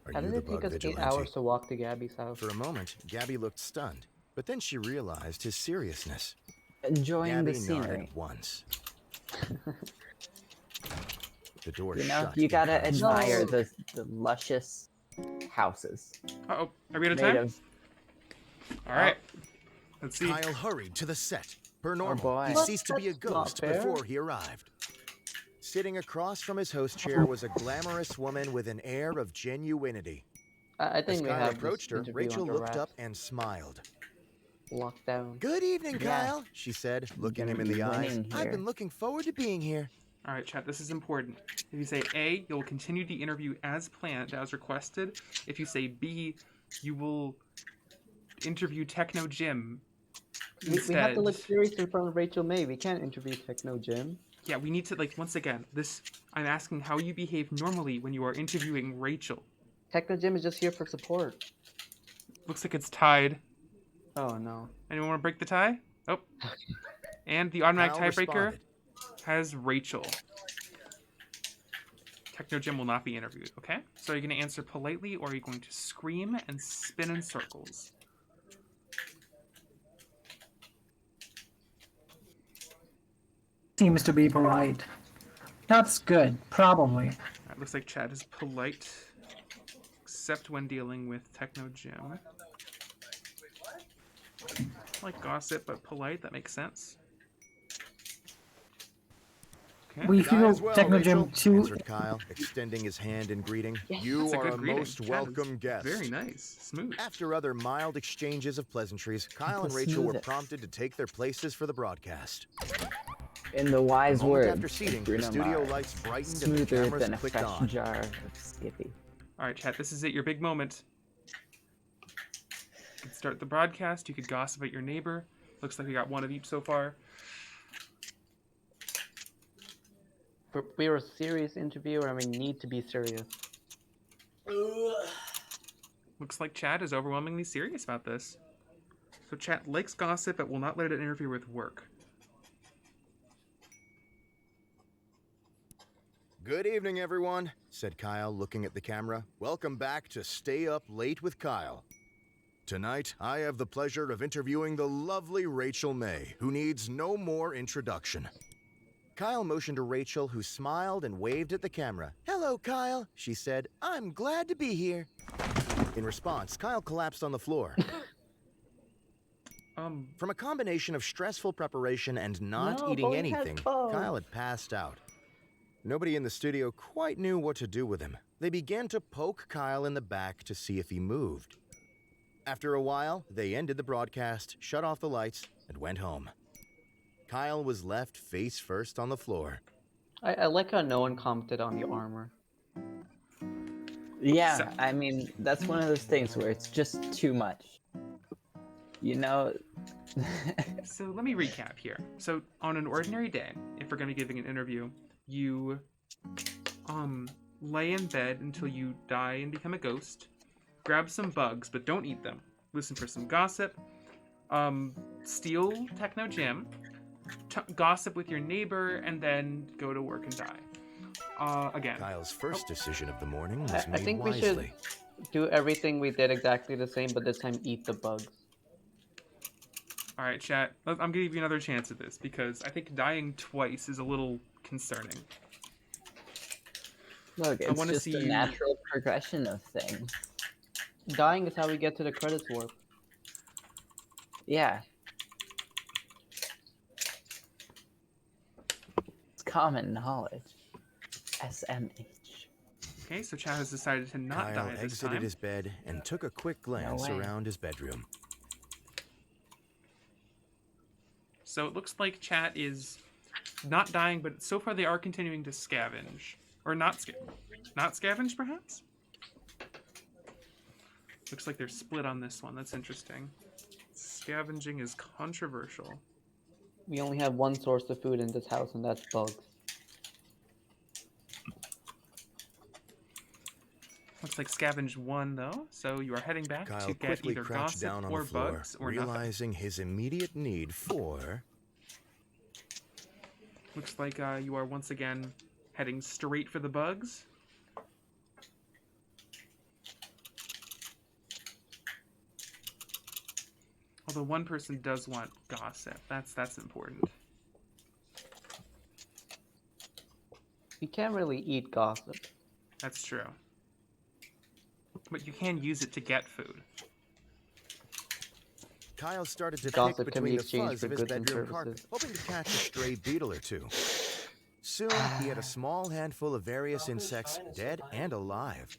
"Are How you did the it take bug us 8 vigilante?" hours to walk to Gabby's house? For a moment, Gabby looked stunned, but then she realized his seriousness. Enjoying Gabby the scenery. nodded once. The door You know, shut. you gotta behind him. admire the luscious houses Uh-oh, are we out of made time? of. Alright. Let's see. Kyle hurried to the set. Per normal, boy. he What? ceased to be a That's not ghost fair. before he arrived. Sitting across from his host chair was a glamorous woman with an air of genuinity. I As think we Kyle have approached her, Rachel looked up and smiled. Locked down. "Good evening, Yeah. Kyle," she said, looking gonna him in be the eyes. winning "I've here." been looking forward to being here." Alright, chat, this is important. If you say A, you'll continue the interview as planned, as requested. If you say B, you will interview Techno Jim We have instead. to look serious in front of Rachel May. We can't interview Techno Jim. Yeah, we need to, like, once again, I'm asking how you behave normally when you are interviewing Rachel. Techno Jim is just here for support. Looks like it's tied. Oh no. Anyone want to break the tie? Oh. And the automatic Kyle tiebreaker responded. has Rachel. Techno Jim will not be interviewed, okay? So are you going to answer politely, or are you going to scream and spin in circles? Seems to be polite. That's good, probably. It looks like Chad is polite, except when dealing with Techno Jim. Like gossip, but polite. That makes sense. Okay. We Guy feel as well, Techno Rachel, Jim too. answered Kyle, extending his hand in greeting. Yes. You That's a are good a greeting. most Chad is welcome guest. Very nice. Smooth. After other mild exchanges of pleasantries, Kyle and The Rachel were smoothest. prompted to take their places for the broadcast. In the wise A moment words after seating, of the Bruno studio Mars, lights brightened and the smoother cameras than a clicked fresh on. jar of Skippy. All right, chat. This is it. Your big moment. You could start the broadcast. You could gossip at your neighbor. Looks like we got one of each so far. We're a serious interviewer and we need to be serious. Looks like Chad is overwhelmingly serious about this. So Chad likes gossip, but will not let it interfere with work. Good evening, everyone, said Kyle, looking at the camera. Welcome back to Stay Up Late with Kyle. Tonight, I have the pleasure of interviewing the lovely Rachel May, who needs no more introduction. Kyle motioned to Rachel, who smiled and waved at the camera. Hello, Kyle, she said. I'm glad to be here. In response, Kyle collapsed on the floor. From a combination of stressful preparation and not No, eating but we had anything, both. Kyle had passed out. Nobody in the studio quite knew what to do with him. They began to poke Kyle in the back to see if he moved. After a while, they ended the broadcast, shut off the lights, and went home. Kyle was left face first on the floor. I like how no one commented on the armor. Yeah, So- I mean, that's one of those things where it's just too much. You know? So let me recap here. So on an ordinary day, if we're going to be giving an interview, you lay in bed until you die and become a ghost. Grab some bugs, but don't eat them. Listen for some gossip. Steal Techno Jim. Gossip with your neighbor, and then go to work and die. Again. Kyle's first decision of the morning was I made think we wisely. should do everything we did exactly the same, but this time eat the bugs. All right, chat. I'm gonna give you another chance at this because I think dying twice is a little concerning. Look, it's wanna just see the you- natural progression of things. Dying is how we get to the credits warp. Yeah. It's common knowledge. SMH. Okay, so chat has decided to not Kyle die this exited time. his bed and took a quick glance way. around his bedroom. So it looks like chat is not dying, but so far they are continuing to scavenge. Or not scavenge, perhaps? Looks like they're split on this one. That's interesting. Scavenging is controversial. We only have one source of food in this house, and that's bugs. Looks like scavenge won, though. So you are heading back Kyle to get quickly either crouched gossip down on or the floor, bugs or nothing. realizing his immediate need for... Looks like you are once again heading straight for the bugs. Although one person does want gossip. That's important. You can't really eat gossip. That's true. But you can use it to get food. Kyle started to Gossip pick can be between the exchanged fuzz for of his goods and bedroom carpet, services. hoping to catch a stray beetle or two. Soon, he had a small handful of various insects, dead and alive.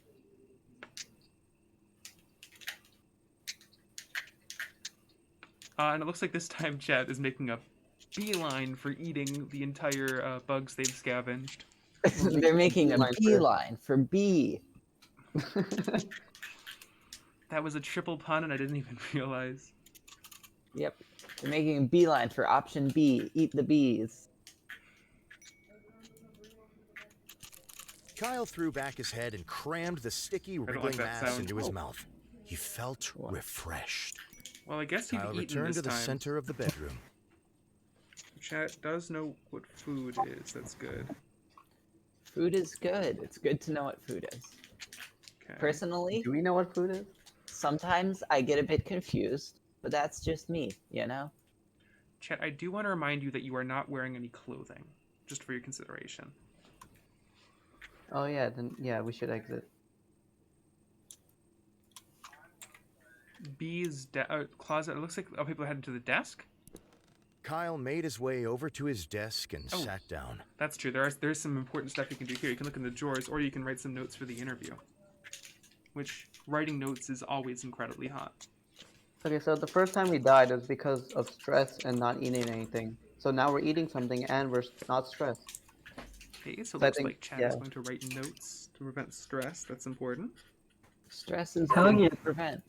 And it looks like this time Chet is making a beeline for eating the entire bugs they've scavenged. They're making a beeline for- beeline for B. That was a triple pun and I didn't even realize. Yep. You're making a beeline for option B. Eat the bees. Kyle threw back his head and crammed the sticky, don't like wriggling that mass sound. into his Oh. mouth. He felt What? refreshed. Well, I guess you've Kyle eaten returned this to the time. center of the bedroom. Chat does know what food is. That's good. Food is good. It's good to know what food is. Okay. Personally, Do we know what food is? sometimes I get a bit confused, but that's just me, you know? Chat, I do want to remind you that you are not wearing any clothing, just for your consideration. Oh yeah, then yeah, we should exit. B's closet. It looks like people headed to the desk. Kyle made his way over to his desk and Oh. sat down. That's true. There's some important stuff you can do here. You can look in the drawers, or you can write some notes for the interview. Which writing notes is always incredibly hot. Okay, so the first time we died was because of stress and not eating anything. So now we're eating something and we're not stressed. Okay, so it So I looks think- like chat yeah. is going to write notes to prevent stress. That's important. Stress is Hell good yeah. to prevent.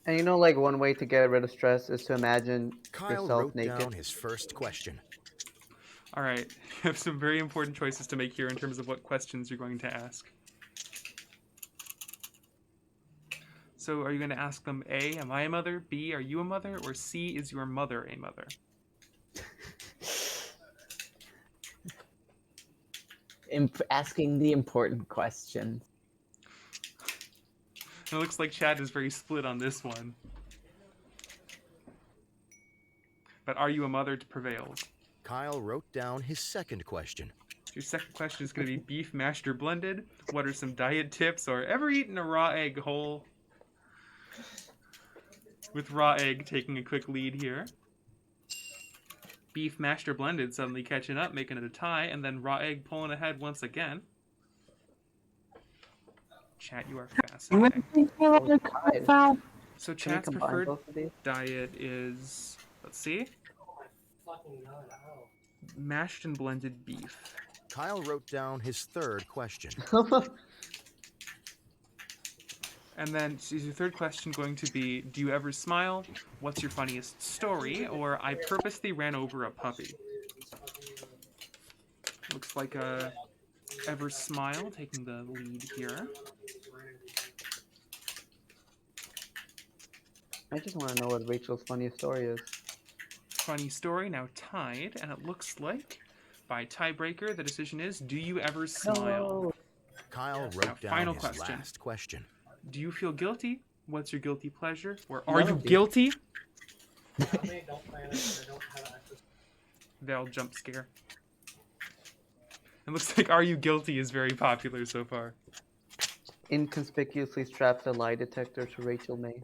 And you know, like one way to get rid of stress is to imagine Kyle yourself wrote naked. down his first question. All right, you have some very important choices to make here in terms of what questions you're going to ask. So are you going to ask them A, am I a mother? B, are you a mother? Or C, is your mother a mother? Asking the important questions. It looks like Chad is very split on this one. But are you a mother prevails. Kyle wrote down his second question. Your second question is going to be beef, mashed, or blended. What are some diet tips? Or ever eaten a raw egg whole? With raw egg taking a quick lead here. Beef, mashed, or blended suddenly catching up, making it a tie, and then raw egg pulling ahead once again. Chat, you are fascinating. So Can we Chat's combine preferred both of these? diet is, let's see, mashed and blended beef. Kyle wrote down his third question. And then is your third question going to be, do you ever smile? What's your funniest story? Or I purposely ran over a puppy. Looks like ever smile taking the lead here. I just want to know what Rachel's funniest story is. Funny story now tied, and it looks like by tiebreaker the decision is, do you ever smile? Kyle wrote Now, down final his question. last question. Do you feel guilty? What's your guilty pleasure? Or are you None of these. guilty? They'll jump scare. It looks like are you guilty is very popular so far. Inconspicuously straps a lie detector to Rachel May.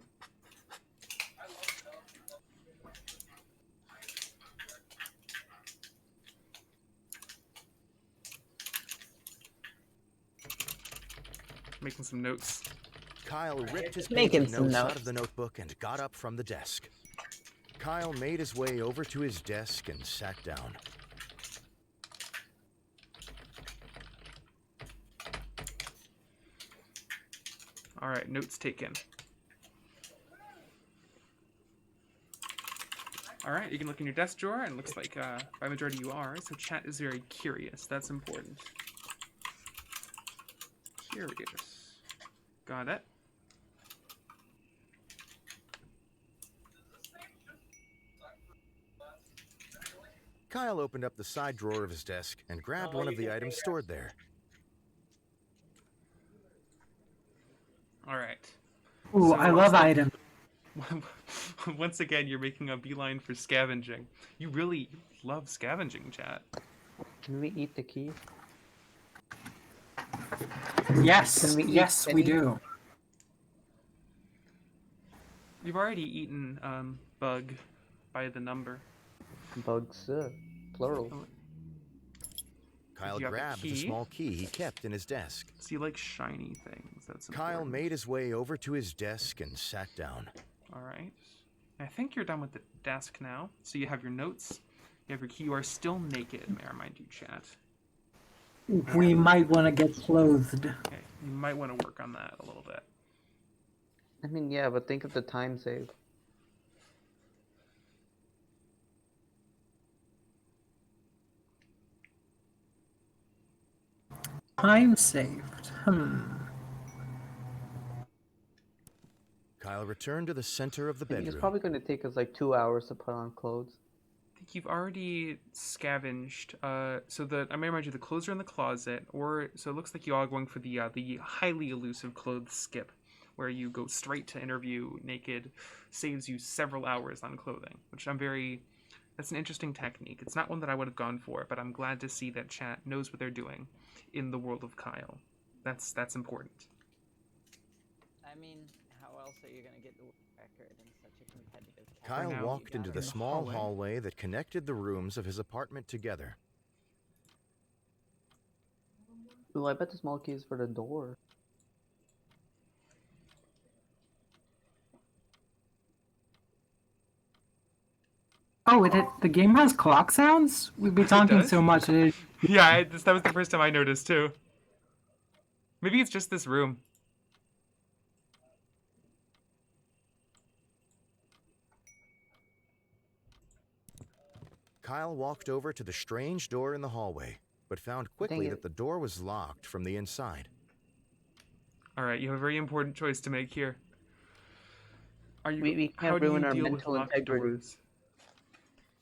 Making some notes. Kyle ripped his page Making of some notes out notes. of the notebook and got up from the desk. Kyle made his way over to his desk and sat down. All right, notes taken. All right, you can look in your desk drawer, and it looks like by majority you are, so chat is very curious. That's important. Curious. Got it. Kyle opened up the side drawer of his desk and grabbed one of the items stored there. All right. Ooh, So I it love looks like- items. Once again, you're making a beeline for scavenging. You really love scavenging, chat. Can we eat the key? Yes, Can we eat yes, we any? do. You've already eaten bug by the number. Bugs, plural. Kyle You have a grabbed the key? small key he kept in his desk. So you like shiny things. That's Kyle important. made his way over to his desk and sat down. All right. I think you're done with the desk now. So you have your notes. You have your key. You are still naked, may I remind you, chat. We might want to get clothed. Okay, you might want to work on that a little bit. I mean, yeah, but think of the time save. Time saved. Kyle returned to the center of the I think it's bedroom. probably going to take us like 2 hours to put on clothes. I think you've already scavenged. So I may remind you, the clothes are in the closet, or so it looks like you all are going for the highly elusive clothes skip, where you go straight to interview naked, saves you several hours on clothing, which That's an interesting technique. It's not one that I would have gone for, but I'm glad to see that chat knows what they're doing in the world of Kyle. That's important. I mean, how else are you gonna get the record in such a competitive Kyle now, walked into the in the small hallway. hallway that connected the rooms of his apartment together. Ooh, I bet the small key is for the door. Oh, the game has clock sounds? We've been It talking does? so much. Yeah, that was the first time I noticed too. Maybe it's just this room. Kyle walked over to the strange door in the hallway, but found quickly it. that the door was locked from the inside. All right, you have a very important choice to make here. We How can't do you ruin our deal with mental locked integrity. doors?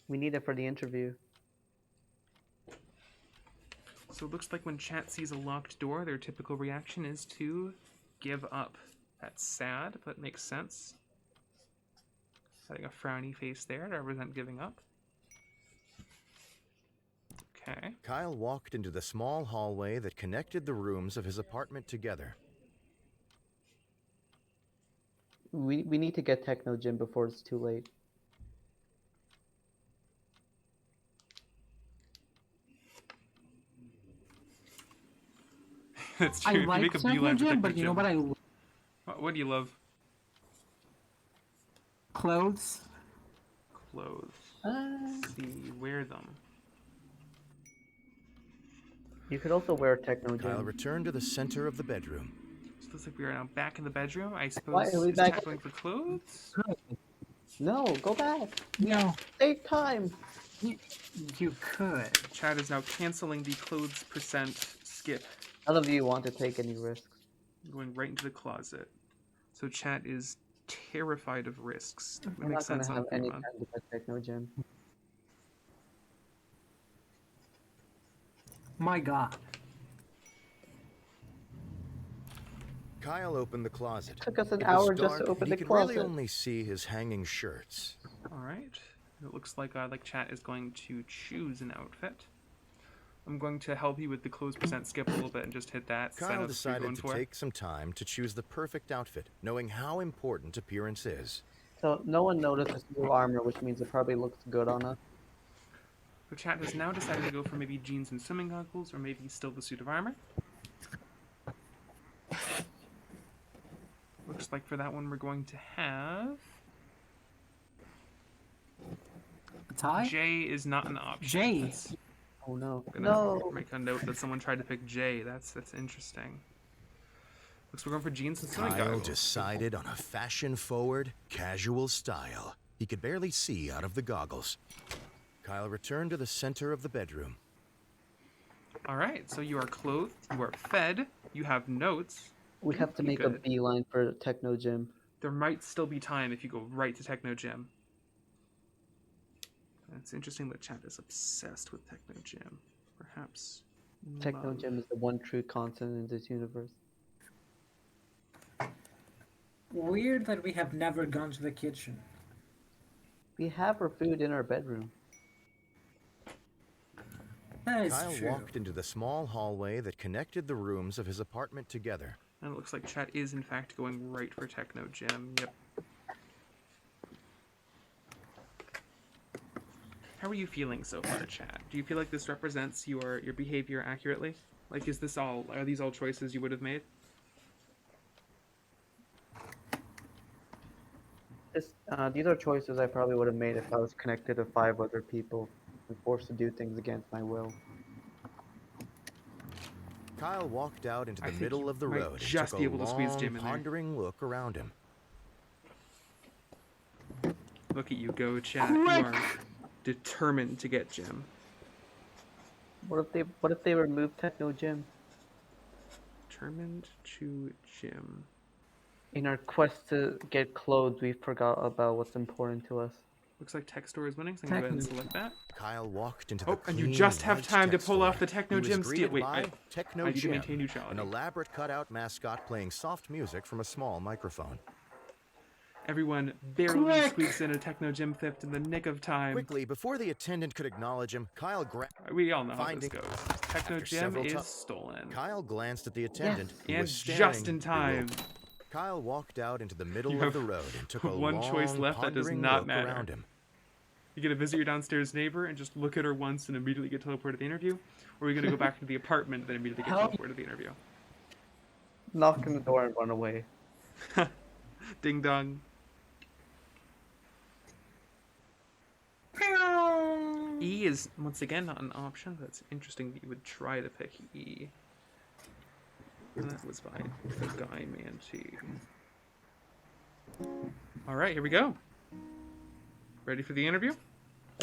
We need it for the interview. So it looks like when chat sees a locked door, their typical reaction is to give up. That's sad, but makes sense. Setting a frowny face there to represent giving up. Okay. Kyle walked into the small hallway that connected the rooms of his apartment together. We need to get Techno Gym before it's too late. That's I true. If you like make a beeline for Techno Gym, Techno but you know Gym. what I What do you love? clothes. Clothes. See, wear them. You could also wear Techno Kyle Gym. returned to the center of the bedroom. So it looks like we are now back in the bedroom. I Why suppose are we is back? chat going for clothes? No, go back. No, Save time. you could. Chat is now canceling the clothes percent skip, None of you want to take any risks. going right into the closet. So chat is terrified of risks. That would We're make not going to sense have on any Pokemon. time to get Techno Gym. My God. Kyle opened the closet. Took us an It was hour just dark, to open and the he could really closet. only see his hanging shirts. All right. It looks like chat is going to choose an outfit. I'm going to help you with the clothes percent skip a little bit and just hit that. Kyle decided to take some time to choose the perfect outfit, knowing how important appearance is. So no one noticed this new armor, which means it probably looks good on us. So chat has now decided to go for maybe jeans and swimming goggles, or maybe still the suit of armor. Looks like for that one we're going to have... A tie? J is not an option. J. That's- Oh no. I'm gonna No. make a note that someone tried to pick J. That's interesting. Looks like we're going for jeans and swimming Kyle goggles. decided on a fashion-forward, casual style. He could barely see out of the goggles. Kyle returned to the center of the bedroom. All right, so you are clothed, you are fed, you have notes. We have to make a Good. beeline for Techno Gym. There might still be time if you go right to Techno Gym. It's interesting that chat is obsessed with Techno Gym. Perhaps. Techno love. Gym is the one true constant in this universe. Weird that we have never gone to the kitchen. We have our food in our bedroom. That is Kyle true. walked into the small hallway that connected the rooms of his apartment together. And it looks like chat is in fact going right for Techno Gym. Yep. How are you feeling so far, chat? Do you feel like this represents your behavior accurately? Like, are these all choices you would have made? These are choices I probably would have made if I was connected to 5 other people and forced to do things against my will. Kyle walked out into I the think middle you of the might road and just took be a able to squeeze long, Jim in there. pondering look around him. Look at you go, chat. You are determined to get Jim. What if they remove Techno Gym? Determined to Jim. In our quest to get clothes, we forgot about what's important to us. Looks like Tech Store is winning, so I'm gonna go ahead and select that. Kyle walked into the Oh, and clean, you just have white time to tech pull off store. the Techno He was Gym steal. greeted Wait, by I Techno need to Jim, maintain neutrality. an elaborate cutout mascot playing soft music from a small microphone. Everyone barely Quick! squeaks in a Techno Gym theft in the nick of time. Quickly, before the attendant could acknowledge him, Kyle grabbed. We all know how this Finding- goes. Techno After Gym several is ti- stolen. Kyle glanced at the attendant, who And was staring. just in time. bewildered. Kyle walked out into the You middle have of the road and took a one long, choice left that does pondering not look matter. around him. You gonna visit your downstairs neighbor and just look at her once and immediately get teleported to the interview? Or are you gonna go back to the apartment and then immediately get Hell- teleported to the interview? Knock on the door and run away. Ding dong. E is, once again, not an option, but it's interesting that you would try to pick E. And that was by the Guy Manti. Alright, here we go. Ready for the interview?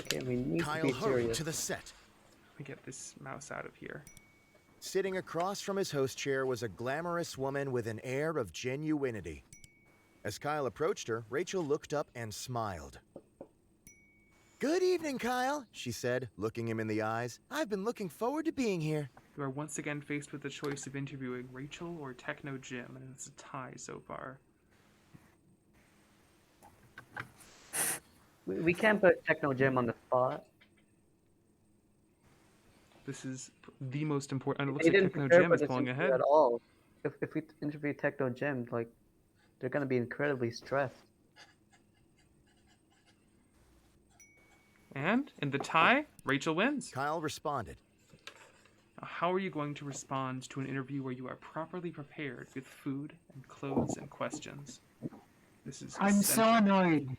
Okay, we need to Kyle be hurried serious. to the set. Let me get this mouse out of here. Sitting across from his host chair was a glamorous woman with an air of genuinity. As Kyle approached her, Rachel looked up and smiled. "Good evening, Kyle," she said, looking him in the eyes. "I've been looking forward to being here." You are once again faced with the choice of interviewing Rachel or Techno Jim, and it's a tie so far. We can't put Techno Gym on the spot. This is the most important. And it looks They like didn't Techno prepare Jim for is this pulling interview ahead. at all. If we interview Techno Gym, like, they're gonna be incredibly stressed. And in the tie, Rachel wins. Kyle responded. Now, how are you going to respond to an interview where you are properly prepared with food and clothes and questions? This is I'm so essential. annoyed.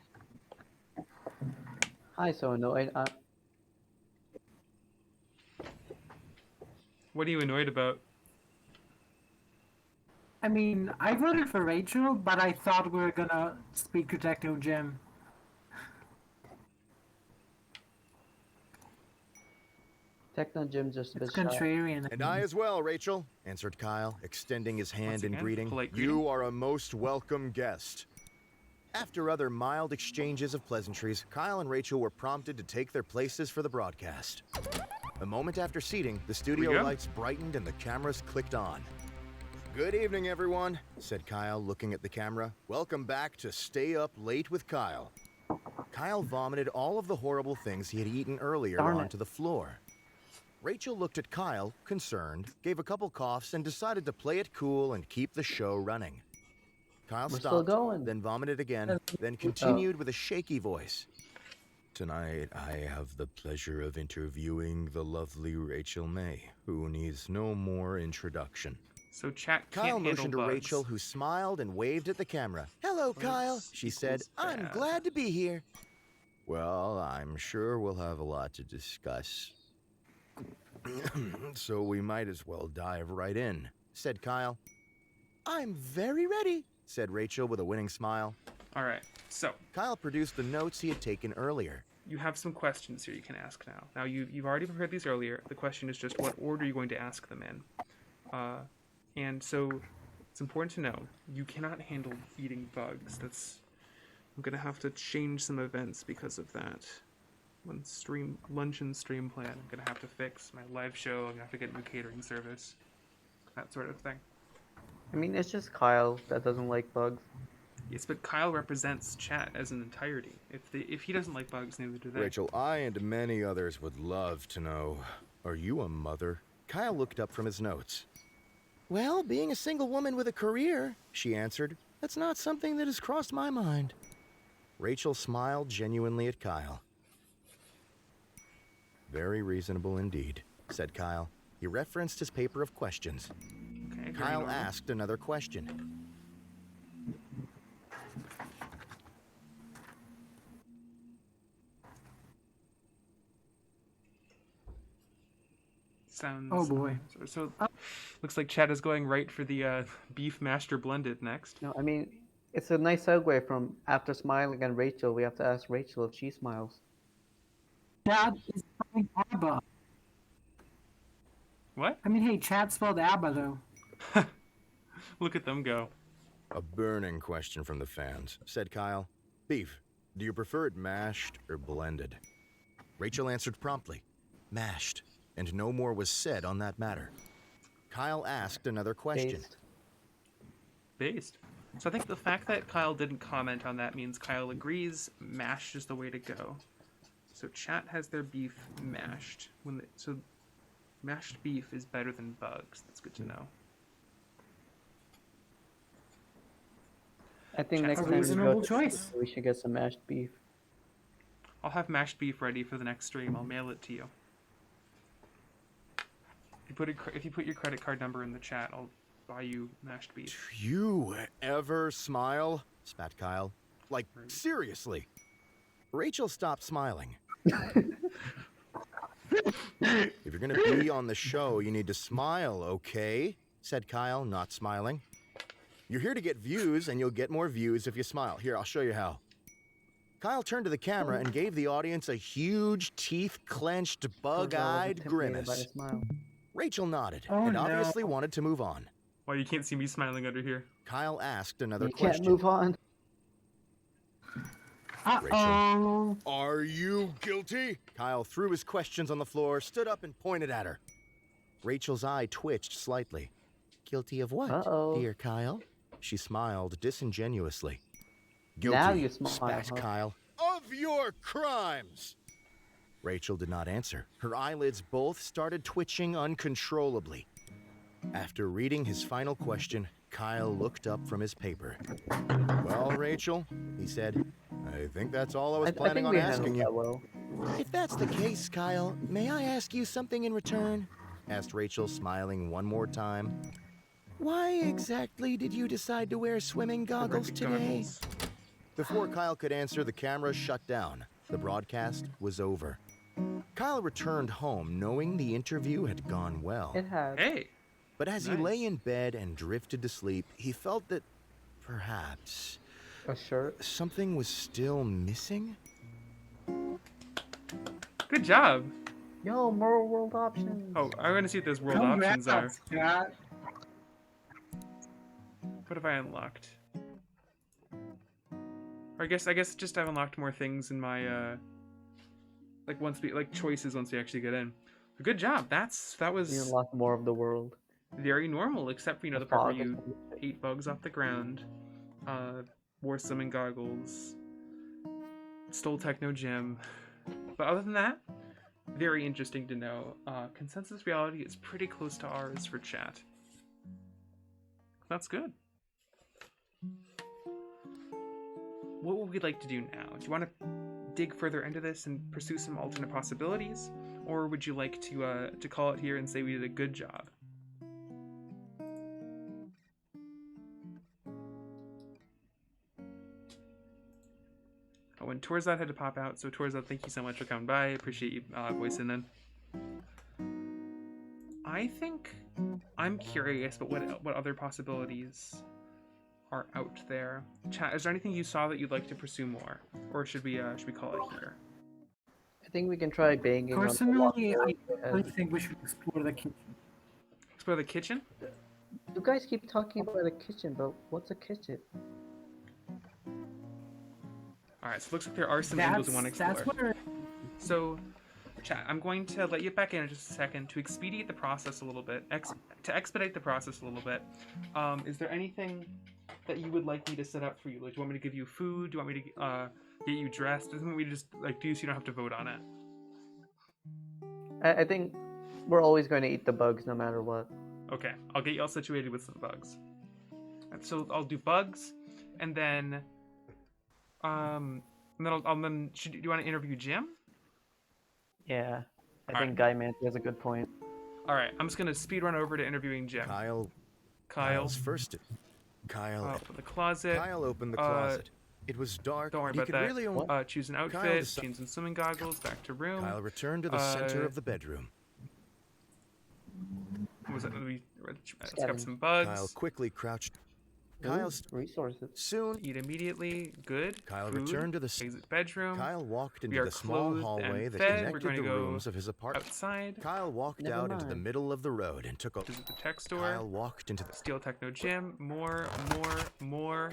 Hi, so annoyed. What are you annoyed about? I mean, I voted for Rachel, but I thought we were gonna speak to Techno Jim. Techno Gym's just a bit It's shy. contrarian. "And I as well, Rachel," answered Kyle, extending his hand in again, greeting. polite "You greeting. are a most welcome guest." After other mild exchanges of pleasantries, Kyle and Rachel were prompted to take their places for the broadcast. A moment after seating, the studio go. lights brightened and the cameras clicked on. "Good evening, everyone," said Kyle, looking at the camera. "Welcome back to Stay Up Late with Kyle." Kyle vomited all of the horrible things he had eaten earlier Darn it. onto the floor. Rachel looked at Kyle, concerned, gave a couple coughs, and decided to play it cool and keep the show running. Kyle We're still stopped, going. then vomited again, then continued with a shaky voice. "Tonight, I have the pleasure of interviewing the lovely Rachel May, who needs no more introduction." So chat can't Kyle handle motioned to bugs. Rachel, who smiled and waved at the camera. "Hello, Kyle," she said. equals "I'm bad." glad to be here." "Well, I'm sure we'll have a lot to discuss. So we might as well dive right in," said Kyle. "I'm very ready," said Rachel with a winning smile. All right. So Kyle produced the notes he had taken earlier. you have some questions here you can ask now. Now you've already prepared these earlier. The question is just what order you're going to ask them in. And so it's important to know you cannot handle eating bugs. I'm gonna have to change some events because of that. Luncheon stream plan, I'm gonna have to fix my live show. I'm gonna have to get a new catering service, that sort of thing. I mean, it's just Kyle that doesn't like bugs. Yes, but Kyle represents chat as an entirety. If he doesn't like bugs, neither do they. "Rachel, I and many others would love to know, are you a mother?" Kyle looked up from his notes. "Well, being a single woman with a career," she answered, "that's not something that has crossed my mind." Rachel smiled genuinely at Kyle. "Very reasonable indeed," said Kyle. He referenced his paper of questions. Okay, very Kyle normal. asked another question. Sounds. Oh boy. So looks like Chad is going right for the beef mashed or blended next. No, I mean, it's a nice segue from after smiling and Rachel. We have to ask Rachel if she smiles. Chad is spelling ABBA. What? I mean, hey, Chad spelled ABBA though. Look at them go. A burning question from the fans, said Kyle. Beef, do you prefer it mashed or blended? Rachel answered promptly, mashed, and no more was said on that matter. Kyle asked another question. Based. Based. So I think the fact that Kyle didn't comment on that means Kyle agrees mashed is the way to go. So chat has their beef mashed. So mashed beef is better than bugs. That's good to know. I think Chat next a time we reasonable go to choice. Caesar, we should get some mashed beef. I'll have mashed beef ready for the next stream. I'll mail it to you. If you put your credit card number in the chat, I'll buy you mashed beef. Do you ever smile? Spat Kyle. Like, seriously. Rachel stopped smiling. If you're gonna be on the show, you need to smile, okay? Said Kyle, not smiling. You're here to get views, and you'll get more views if you smile. Here, I'll show you how. Kyle turned to the camera and gave the audience a huge, teeth-clenched, bug-eyed Intimidated by a grimace. smile. Rachel nodded Oh, and obviously no. wanted to move on. Why you can't see me smiling under here? Kyle asked another You question. can't move on. Uh-oh. Are you guilty? Kyle threw his questions on the floor, stood up, and pointed at her. Rachel's eye twitched slightly. Guilty of what, Uh-oh. dear Kyle? She smiled disingenuously. Guilty, Now you smile, spat huh? Kyle. Of your crimes! Rachel did not answer. Her eyelids both started twitching uncontrollably. After reading his final question, Kyle looked up from his paper. Well, Rachel, he said, I think that's all I was I planning think on we asking handled you. that well. If that's the case, Kyle, may I ask you something in return? Asked Rachel, smiling one more time. Why exactly did you decide to wear swimming goggles Horrific today? goggles. Before Kyle could answer, the camera shut down. The broadcast was over. Kyle returned home knowing the interview had gone well. It has. Hey, But as he Nice. lay in bed and drifted to sleep, he felt that perhaps A shirt. something was still missing. good job. Yo, more world options. Oh, I want to see what those world options are. Congrats, Chad. What have I unlocked? Or I guess just I've unlocked more things in my choices once we actually get in. But good job. That We was unlock more of the world. very normal, except for the The part where fog you is- ate bugs off the ground, wore swimming goggles, stole Techno Gym. But other than that, very interesting to know. Consensus reality is pretty close to ours for chat. That's good. What would we like to do now? Do you want to dig further into this and pursue some alternate possibilities, or would you like to call it here and say we did a good job? Oh, and Torzad had to pop out, so Torzad, thank you so much for coming by. I appreciate you voicing in. I think I'm curious, but what other possibilities are out there? Chat, is there anything you saw that you'd like to pursue more, or should we call it here? I think we can try banging on the Personally, locked I door really and- think we should explore the kitchen. Explore the kitchen. You guys keep talking about the kitchen, but what's a kitchen? All right, so it looks like there are some angles we want to explore. That's where So, chat, I'm going to let you back in just a second to expedite the process a little bit. To expedite the process a little bit. Is there anything that you would like me to set up for you? Like, do you want me to give you food? Do you want me to get you dressed? Doesn't want me to just do so you don't have to vote on it? I think we're always going to eat the bugs no matter what. Okay, I'll get you all situated with some bugs. So I'll do bugs, and then do you want to interview Jim? Yeah, I Alright. think Guy Manty has a good point. All right, I'm just gonna speed run over to interviewing Jim. Kyle's Kyle, first. Kyle. open the closet. Kyle opened the closet. It was dark. Don't worry but he about could that. really only... Choose an Kyle outfit. deci- Change some swimming goggles. Back to room. Kyle returned to the center uh, of the bedroom. Was it? Let's grab Scavenge. some Kyle bugs. quickly crouched. Ooh, Kyle's resources. soon. Eat immediately. Good. Kyle Food. returned to the Exit bedroom. Kyle walked We into are the small clothed hallway and that fed. We're connected going the to go rooms of his apartment. outside. Kyle walked Never out into the mind. middle of the road and took a. Visit the tech store. Kyle walked into the. Steel Techno Gym. More.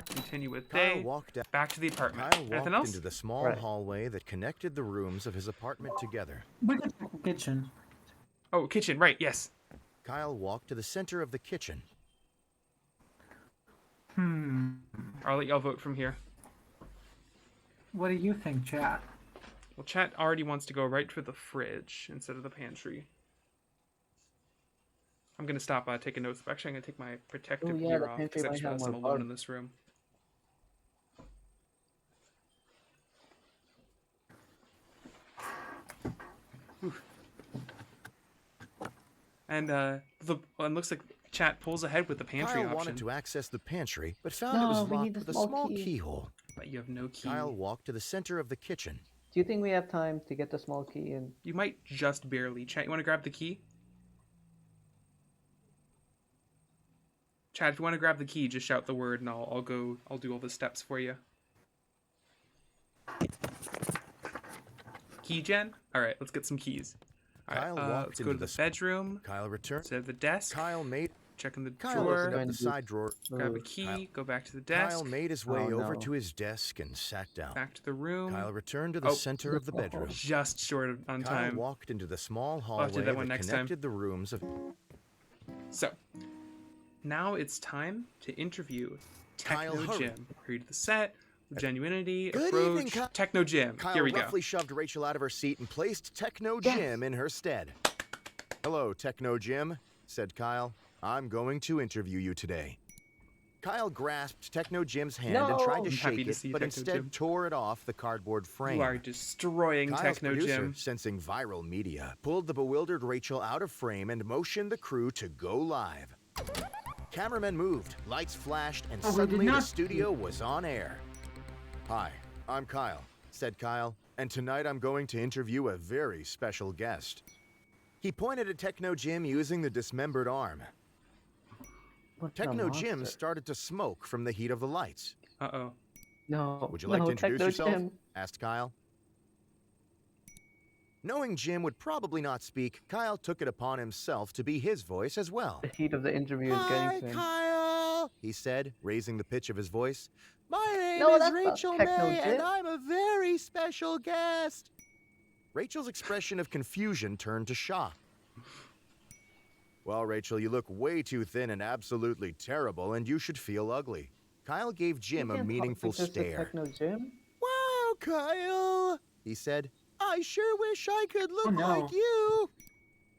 Continue with Kyle day. walked out. Back to the apartment. Kyle Anything walked else? into the small Right. hallway that connected the rooms of his apartment together. We can check the kitchen. Oh, kitchen. Right. Yes. Kyle walked to the center of the kitchen. I'll let y'all vote from here. What do you think, chat? Well, chat already wants to go right for the fridge instead of the pantry. I'm gonna stop taking notes. Actually, I'm gonna take my protective Oh, yeah, gear the off pantry because I might just have realized I'm more alone bugs. in this room. Oof. And it looks like chat pulls ahead with the pantry Kyle option, wanted to access the pantry, but found it No, was we need locked the with a small small key. keyhole. but you have no key. Kyle walked to the center of the kitchen. Do you think we have time to get the small key and You might just barely. Chat, you want to grab the key? Chad, if you want to grab the key, just shout the word, and I'll do all the steps for you. Key gen? All right, let's get some keys. All right, Kyle walked let's go into to the the bedroom. Kyle returned. Instead of the desk. Kyle made. Check in the Kyle drawer. opened up Going the to do- side drawer. Grab a Ooh. key. Kyle- Go back to the desk. Kyle made his way Oh, over no. to his desk and sat down. Back to the room. Kyle returned to the Oh. center of the bedroom. Just short of on Kyle time. walked into the small have to hallway do that one that next time. connected the rooms of. So, now it's time to interview Kyle Techno hurried. Jim. Read the set, genuinity, Good approach, evening, Ky- Techno Jim. Kyle Here we roughly go. shoved Rachel out of her seat and placed Techno Yes. Jim in her stead. Hello, Techno Jim, said Kyle. I'm going to interview you today. Kyle grasped Techno Jim's hand and tried No. to I'm happy shake to it, see but Techno instead Jim. tore it off the cardboard frame. You are destroying Kyle's Techno producer, Jim. sensing viral media, pulled the bewildered Rachel out of frame and motioned the crew to go live. Cameramen moved, lights flashed, and Oh, we did suddenly the not- studio was on air. Hi, I'm Kyle, said Kyle, and tonight I'm going to interview a very special guest. He pointed at Techno Jim using the dismembered arm. What the Techno Jim monster? started to smoke from the heat of the lights. Uh-oh. No. Would you like no, to introduce Techno yourself? Jim. Asked Kyle. Knowing Jim would probably not speak, Kyle took it upon himself to be his voice as well. The heat of the interview is Hi, getting to him. Kyle, he said, raising the pitch of his voice. My name No, is that's not Rachel Techno May, and Jim. I'm a very special guest. Rachel's expression of confusion turned to shock. Well, Rachel, you look way too thin and absolutely terrible, and you should feel ugly. Kyle gave Jim You a can't talk meaningful like this to stare. Techno Jim? Wow, Kyle, he said. I sure wish I could look Oh, no. like you.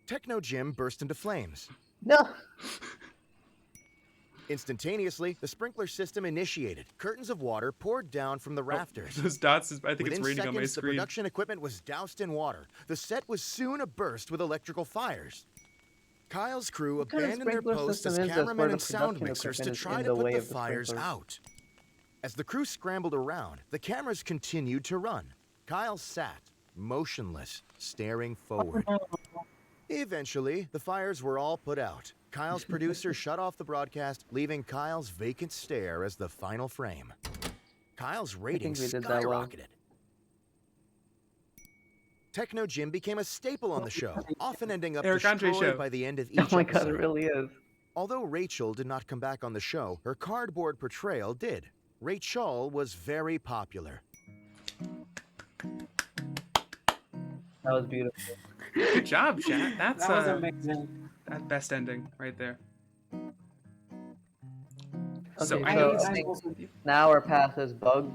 Techno Jim burst into flames. No. Instantaneously, the sprinkler system initiated. Curtains of water poured down from the rafters. Those dots, I think Within it's raining on my seconds, the screen. production equipment was doused in water. The set was soon aburst with electrical fires. Kyle's crew What kind of abandoned their sprinkler posts as system is this where cameramen the and sound production mixers to equipment is try in to the put way the of the fires sprinklers? out. As the crew scrambled around, the cameras continued to run. Kyle sat, motionless, staring forward. Eventually, the fires were all put out. Kyle's producer shut off the broadcast, leaving Kyle's vacant stare as the final frame. Kyle's ratings we did that well. skyrocketed. Techno Jim became a staple on the show, often ending up Eric Andre destroyed show. by the end of each Oh my god, episode. it really is. Although Rachel did not come back on the show, her cardboard portrayal did. Rachel was very popular. That was beautiful. Good job, chat. That's That was amazing. that best ending right there. Okay, So I so know I think now our path is bugs,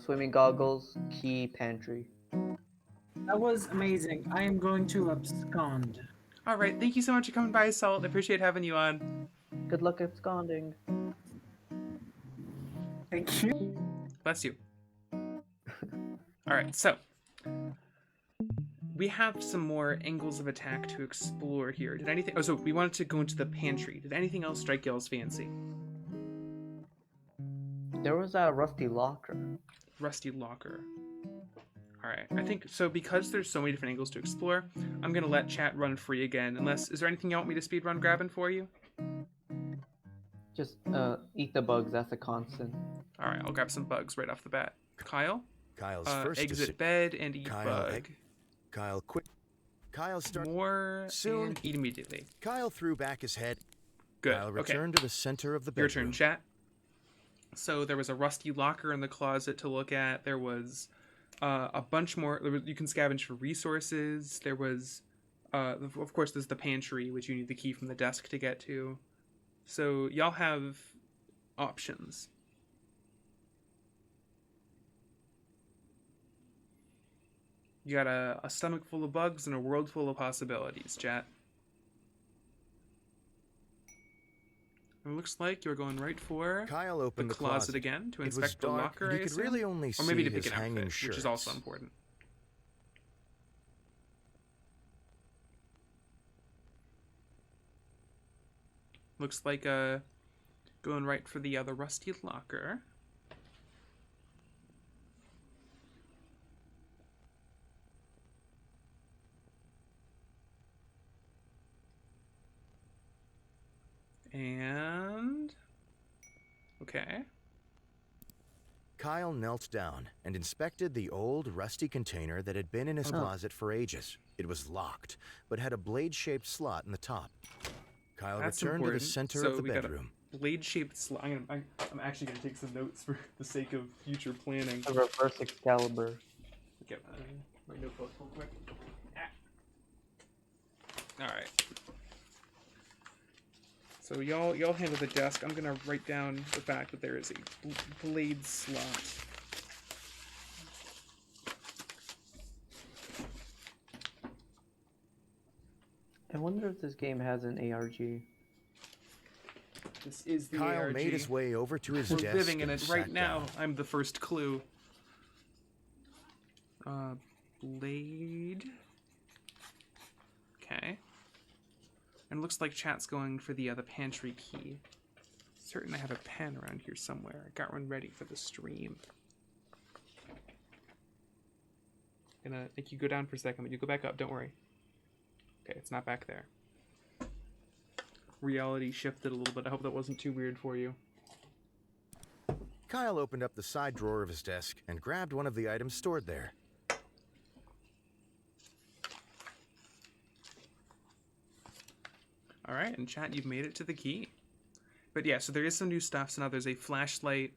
swimming goggles, key, pantry. That was amazing. I am going to abscond. All right, thank you so much for coming by, Salt. I appreciate having you on. Good luck absconding. Thank you. Bless you. All right, so we have some more angles of attack to explore here. Did anything? Oh, so we wanted to go into the pantry. Did anything else strike y'all's fancy? There was that rusty locker. Rusty locker. All right. I think so because there's so many different angles to explore. I'm gonna let chat run free again. Unless, is there anything you want me to speed run grabbing for you? Just eat the bugs. That's a constant. All right. I'll grab some bugs right off the bat. Kyle, Kyle's first exit bed and eat bug. Kyle quit. Kyle started. More Soon. and eat immediately. Kyle threw back his head. Good. Kyle Okay. returned to the center of the Your bedroom. turn, chat. So there was a rusty locker in the closet to look at. There was a bunch more. You can scavenge for resources. There was, of course, there's the pantry, which you need the key from the desk to get to. So y'all have options. You got a stomach full of bugs and a world full of possibilities, chat. It looks like you're going right for Kyle the opened closet again to It was inspect the dark, locker, and I he could assume? really only Or maybe see to pick his an hanging outfit, which is also shirts. important. Looks like going right for the rusty locker. And okay. Kyle knelt down and inspected the old, rusty container that had been in his Oh. closet for ages. It was locked, but had a blade-shaped slot in the top. Kyle That's returned to the important. center So of the we got a bedroom. blade-shaped slot. I'm actually gonna take some notes for the sake of future planning. A reverse Excalibur. Get my notebook real quick. All right. So y'all handle the desk. I'm gonna write down the fact that there is a blade slot. I wonder if this game has an ARG. This is the Kyle ARG. made his way over to his We're desk living in and it right sat now. down. I'm the first clue. Blade. Okay. And it looks like chat's going for the pantry key. Certain I have a pen around here somewhere. I got one ready for the stream. Gonna make you go down for a second, but you go back up. Don't worry. Okay, it's not back there. Reality shifted a little bit. I hope that wasn't too weird for you. Kyle opened up the side drawer of his desk and grabbed one of the items stored there. All right, and chat, you've made it to the key. But yeah, so there is some new stuff. So now there's a flashlight,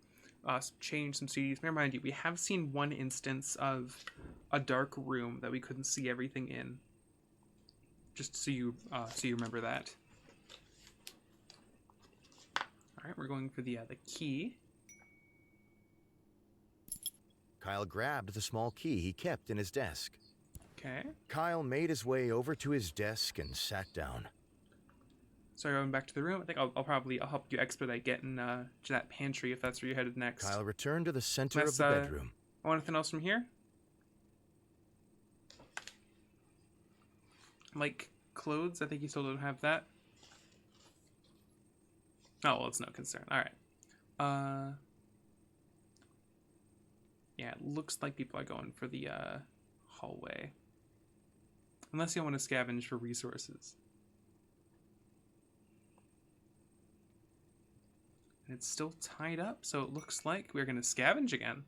some change, some CDs. Never mind you, we have seen one instance of a dark room that we couldn't see everything in. Just so you remember that. All right, we're going for the key. Kyle grabbed the small key he kept in his desk. Okay. Kyle made his way over to his desk and sat down. So going back to the room, I think I'll help you expedite getting to that pantry if that's where you're headed next. Kyle returned to the center Let's, of the bedroom. Anything else from here? Like clothes? I think you still don't have that. Oh, well, it's no concern. All right. Yeah, it looks like people are going for the hallway. Unless you want to scavenge for resources. And it's still tied up, so it looks like we're going to scavenge again.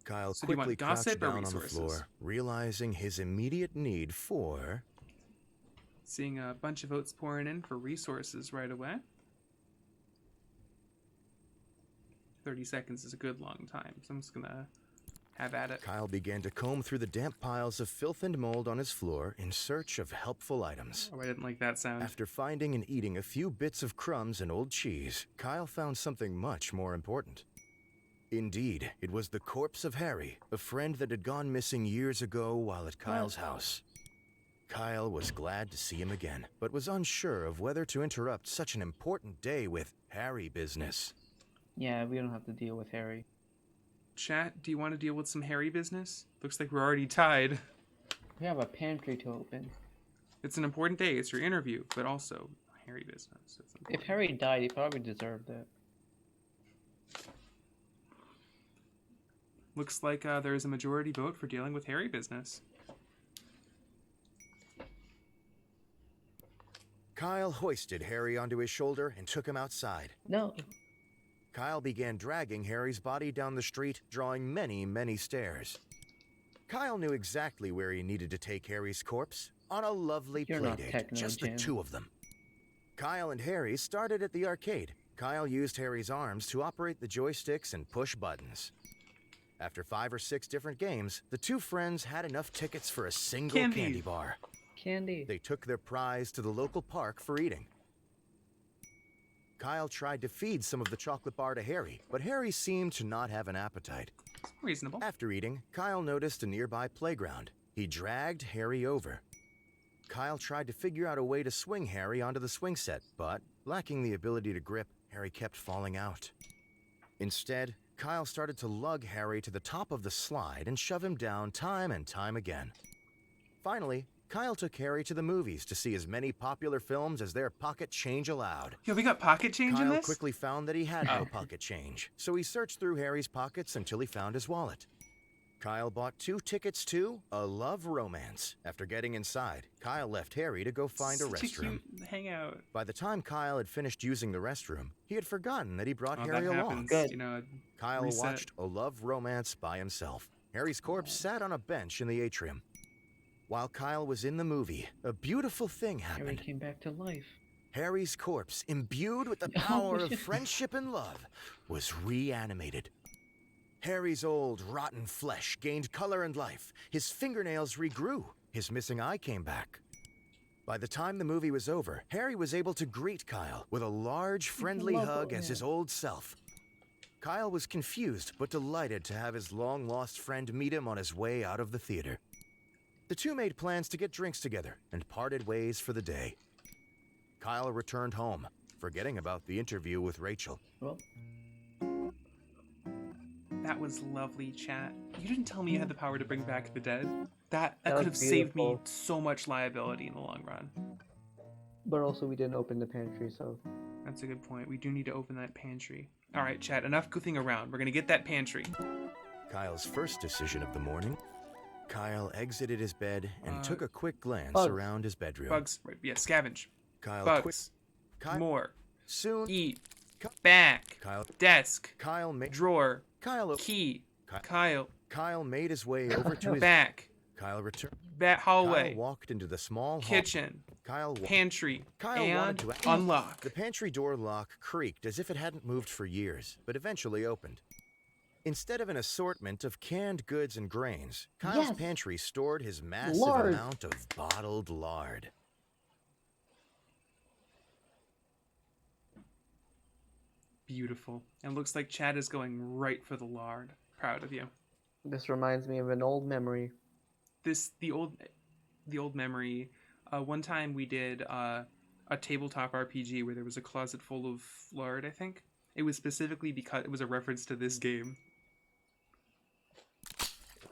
Kyle So do you want quickly crouched gossip or down on the resources? floor, realizing his immediate need for... Seeing a bunch of votes pouring in for resources right away. 30 seconds is a good long time, so I'm just gonna have at it. Kyle began to comb through the damp piles of filth and mold on his floor in search of helpful items. Oh, I didn't like that sound. After finding and eating a few bits of crumbs and old cheese, Kyle found something much more important. Indeed, it was the corpse of Harry, a friend that had gone missing years ago while at Kyle's house. Kyle was glad to see him again, but was unsure of whether to interrupt such an important day with Harry business. Yeah, we don't have to deal with Harry. Chat, do you want to deal with some hairy business? Looks like we're already tied. We have a pantry to open. It's an important day. It's your interview, but also hairy business. It's If important. Harry died, he probably deserved it. Looks like there is a majority vote for dealing with Harry business. Kyle hoisted Harry onto his shoulder and took him outside. No. Kyle began dragging Harry's body down the street, drawing many, many stares. Kyle knew exactly where he needed to take Harry's corpse, on a lovely You're not playdate, Techno just the Jam. two of them. Kyle and Harry started at the arcade. Kyle used Harry's arms to operate the joysticks and push buttons. After 5 or 6 different games, the two friends had enough tickets for a single Candy. candy bar. Candy. They took their prize to the local park for eating. Kyle tried to feed some of the chocolate bar to Harry, but Harry seemed to not have an appetite. Reasonable. After eating, Kyle noticed a nearby playground. He dragged Harry over. Kyle tried to figure out a way to swing Harry onto the swing set, but lacking the ability to grip, Harry kept falling out. Instead, Kyle started to lug Harry to the top of the slide and shove him down time and time again. Finally, Kyle took Harry to the movies to see as many popular films as their pocket change allowed. Yo, we got pocket change in Kyle this? quickly found that he had no Oh. pocket change, so he searched through Harry's pockets until he found his wallet. Kyle bought 2 tickets to A Love Romance. After getting inside, Kyle left Harry to go find a Such restroom. cute hangout. By the time Kyle had finished using the restroom, he had forgotten that he brought Oh, Harry that along. happens. Good. You know, Kyle reset. watched A Love Romance by himself. Harry's corpse sat on a bench in the atrium. While Kyle was in the movie, a beautiful thing Harry happened. came back to life. Harry's corpse, imbued with the Oh, power of shit. friendship and love, was reanimated. Harry's old, rotten flesh gained color and life. His fingernails regrew. His missing eye came back. By the time the movie was over, Harry was able to greet Kyle with a large, friendly love hug it, as yeah. his old self. Kyle was confused but delighted to have his long-lost friend meet him on his way out of the theater. The two made plans to get drinks together and parted ways for the day. Kyle returned home, forgetting about the interview with Rachel. Well, That was lovely, chat. You didn't tell me you had the power to bring back the dead. That That could have was saved me beautiful. so much liability in the long run. But also, we didn't open the pantry, so. That's a good point. We do need to open that pantry. All right, chat. Enough goofing around. We're gonna get that pantry. Kyle's first decision of the morning. Kyle exited his bed and took a quick glance Bugs. around his bedroom. Bugs. Right, yeah, scavenge. Kyle Bugs. Kyle More. soon. Eat. Ki- Back. Kyle. Desk. Kyle made. Drawer. Kyle. Key. Ki- Kyle. Kyle made his way over to his. Back. Kyle returned. Back hallway. Kyle walked into the small hall. Kitchen. Kyle. Pantry. Kyle and wanted to unlock. The pantry door lock creaked as if it hadn't moved for years, but eventually opened. Instead of an assortment of canned goods and grains, Kyle's Yes. pantry stored his massive Lard. amount of bottled lard. Beautiful. And looks like Chad is going right for the lard. Proud of you. This reminds me of an old memory. The old memory. One time we did a tabletop RPG where there was a closet full of lard. I think it was specifically because it was a reference to this game.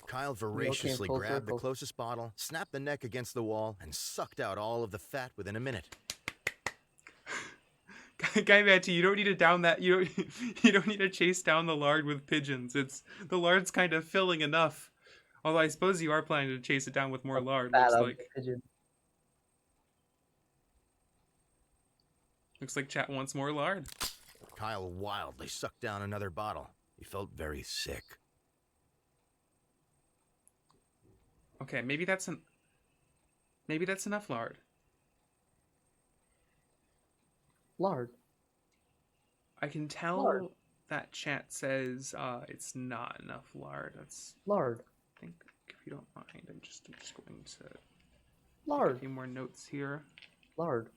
Kyle came voraciously full grabbed circle. the closest bottle, snapped the neck against the wall, and sucked out all of the fat within a minute. Guy Matty, you don't need to down that. You don't. You don't need to chase down the lard with pigeons. It's the lard's kind of filling enough. Although I suppose you are planning to chase it down with more lard. Fat Looks out of like. the pigeon. Looks like chat wants more lard. Kyle wildly sucked down another bottle. He felt very sick. Okay, maybe that's enough lard. Lard. I can tell Lard. that chat says it's not enough lard. That's Lard. I think if you don't mind, I'm just going to take a Lard. few more notes here. Lard.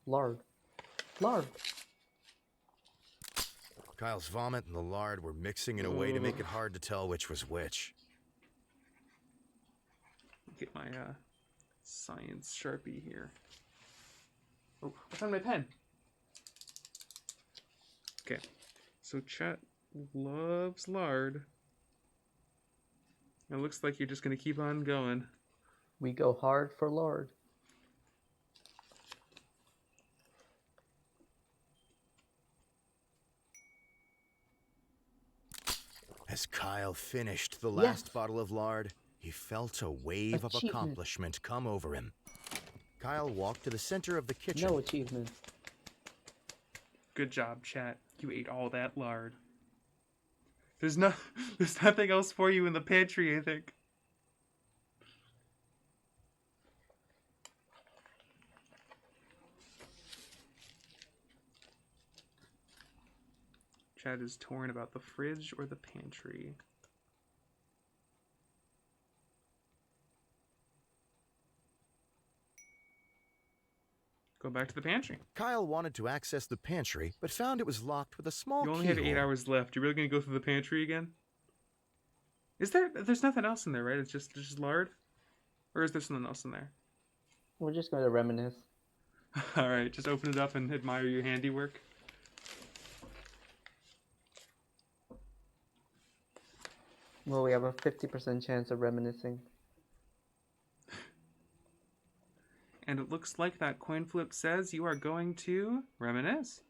Lard. Lard. Kyle's vomit and the lard were mixing in a way to make it hard to tell which was which. Get my science Sharpie here. Oh, I found my pen. Okay, so chat loves lard. It looks like you're just gonna keep on going. We go hard for lard. As Kyle finished the Yes. last bottle of lard, he felt a wave of Achievement. accomplishment come over him. Kyle walked to the center of the kitchen. No achievement. Good job, chat. You ate all that lard. There's nothing else for you in the pantry, I think. Chat is torn about the fridge or the pantry. Go back to the pantry. Kyle wanted to access the pantry, but found it was locked with a small You only have 8 keyhole. hours left. You're really gonna go through the pantry again? Is there? There's nothing else in there, right? It's just lard, or is there something else in there? We're just going to reminisce. All right, just open it up and admire your handiwork. Well, we have a 50% chance of reminiscing. And it looks like that coin flip says you are going to reminisce.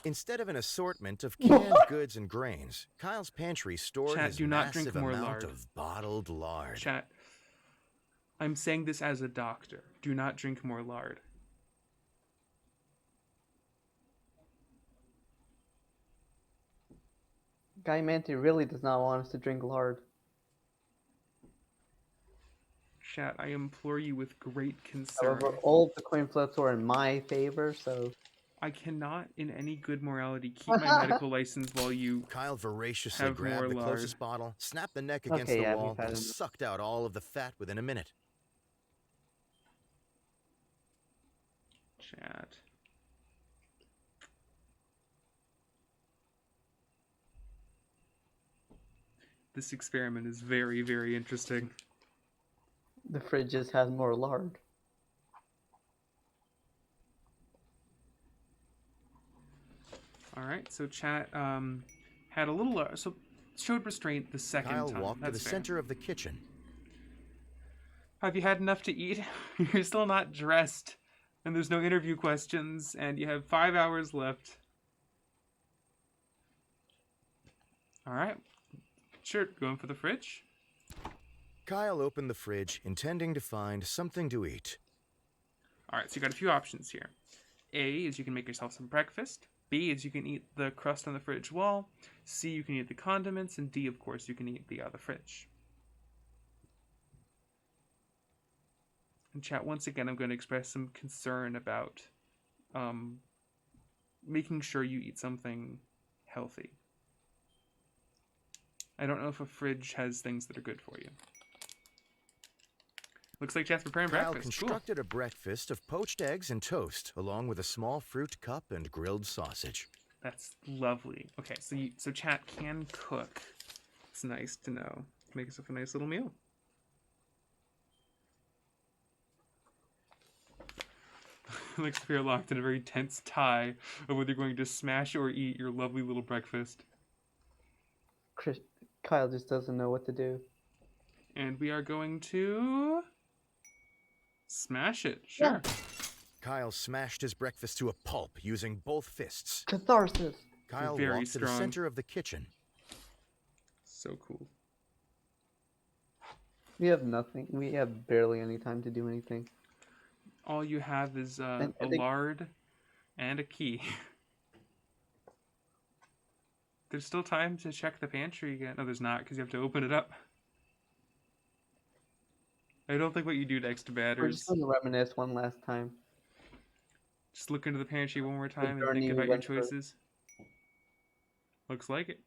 Instead of an assortment of canned goods and grains, Kyle's pantry stored Chat, his do not drink massive more amount lard. of bottled lard. Chat, I'm saying this as a doctor. Do not drink more lard. Guy Manti really does not want us to drink lard. Chat, I implore you with great concern. However, all the coin flips were in my favor, so... I cannot, in any good morality, keep my medical license while you... Kyle voraciously Have more grabbed the lard. closest bottle, snapped the neck against Okay, the yeah, wall, we've had and enough. sucked out all of the fat within a minute. Chat. This experiment is very, very interesting. The fridge just has more lard. All right, so chat had a little so showed restraint the second Kyle time. walked to That's the fair. center of the kitchen. Have you had enough to eat? You're still not dressed, and there's no interview questions, and you have 5 hours left. All right, sure. Going for the fridge. Kyle opened the fridge, intending to find something to eat. All right, so you got a few options here. A is you can make yourself some breakfast. B is you can eat the crust on the fridge wall. C, you can eat the condiments. And D, of course, you can eat the fridge. And chat, once again, I'm going to express some concern about making sure you eat something healthy. I don't know if a fridge has things that are good for you. Looks like chat's preparing Kyle breakfast. constructed a breakfast of poached eggs and toast, along with a small fruit cup and grilled sausage. That's lovely. Okay, so chat can cook. It's nice to know. Make yourself a nice little meal. Looks like you're locked in a very tense tie of whether you're going to smash or eat your lovely little breakfast. Kyle just doesn't know what to do. And we are going to smash it. Sure. Yeah. Kyle smashed his breakfast to a pulp using both fists. Catharsis! Kyle Very walked to the strong. center of the kitchen. So cool. We have nothing. We have barely any time to do anything. All you have is I a think- lard and a key. There's still time to check the pantry again. No, there's not, because you have to open it up. I don't think what you do next We're matters. just going to reminisce one last time. Just look into the pantry one more time and journey think we about your went through. choices. Looks like it.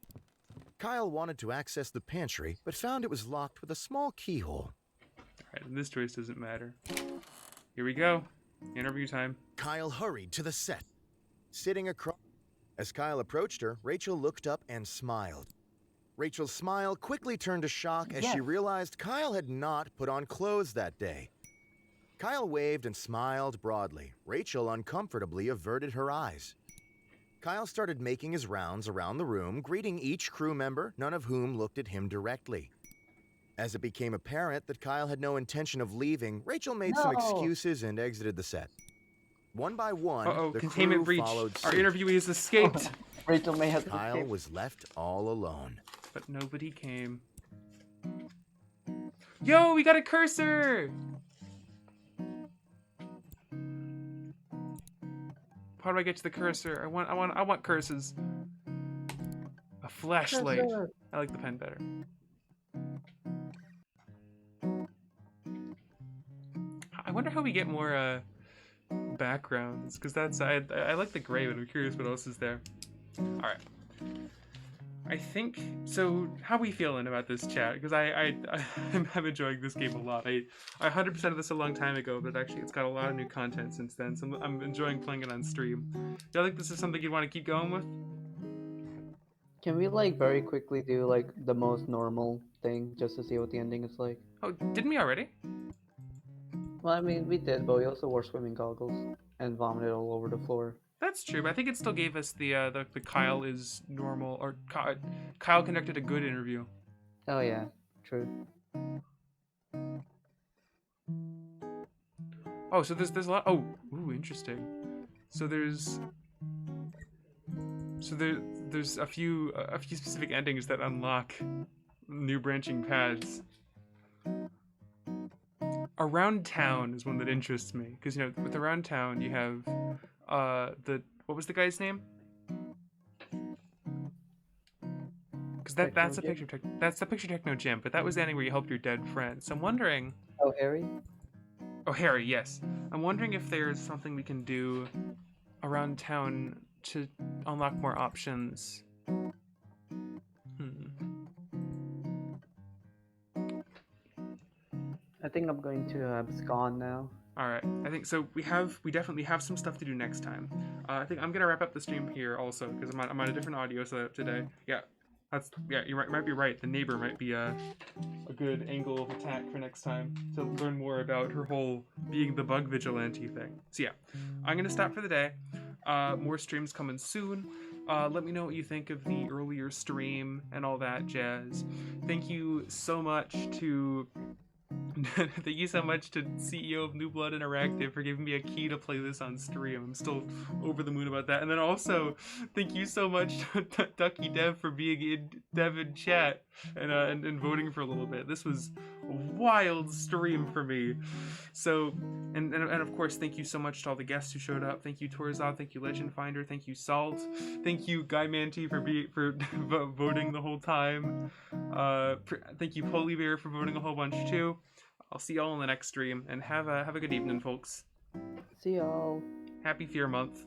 Kyle wanted to access the pantry, but found it was locked with a small keyhole. Alright, and this choice doesn't matter. Here we go. Interview time. Kyle hurried to the set. Sitting across... As Kyle approached her, Rachel looked up and smiled. Rachel's smile quickly turned to shock as she Yes. realized Kyle had not put on clothes that day. Kyle waved and smiled broadly. Rachel uncomfortably averted her eyes. Kyle started making his rounds around the room, greeting each crew member, none of whom looked at him directly. As it became apparent that Kyle had no intention of leaving, Rachel made some No. excuses and exited the set. One by one, Uh-oh, the containment crew breach. followed Our suit. interviewee has escaped. Rachel may have to Kyle escape. was left all alone. but nobody came. Yo, we got a cursor! How do I get to the cursor? I want cursors. A flashlight. Cursor. I like the pen better. I wonder how we get more backgrounds, because that's I like the gray, but I'm curious what else is there. All right. I think so. How are we feeling about this chat? Because I'm enjoying this game a lot. I 100% of this a long time ago, but actually it's got a lot of new content since then. So I'm enjoying playing it on stream. Do you think this is something you'd want to keep going with? Can we like very quickly do like the most normal thing just to see what the ending is like? Oh, didn't we already? Well, I mean, we did, but we also wore swimming goggles and vomited all over the floor. That's true, but I think it still gave us the Kyle is normal, or Kyle conducted a good interview. Oh yeah, true. Oh, so there's a lot. Oh, ooh, interesting. So there's a few specific endings that unlock new branching paths. Around Town is one that interests me, because you know with Around Town you have what was the guy's name? Because that's the picture techno gym, but that was the ending where you helped your dead friend. So I'm wondering. Oh, Harry? Oh, Harry, yes. I'm wondering if there's something we can do Around Town to unlock more options. I think I'm going to abscond now. All right, I think so. We definitely have some stuff to do next time. I think I'm gonna wrap up the stream here also because I'm on a different audio setup today. Yeah, you might be right. The neighbor might be a good angle of attack for next time to learn more about her whole being the bug vigilante thing. So yeah, I'm gonna stop for the day. More streams coming soon. Let me know what you think of the earlier stream and all that jazz. Thank you so much to CEO of New Blood Interactive for giving me a key to play this on stream. I'm still over the moon about that. And then also, thank you so much to Ducky Dev for being in Dev in chat and voting for a little bit. This was a wild stream for me. So, and of course, thank you so much to all the guests who showed up. Thank you Torzov, thank you Legend Finder, thank you Salt, thank you Guy Manti for voting the whole time. Thank you Polybear for voting a whole bunch too. I'll see y'all in the next stream, and have a good evening, folks. See y'all. Happy Fear Month.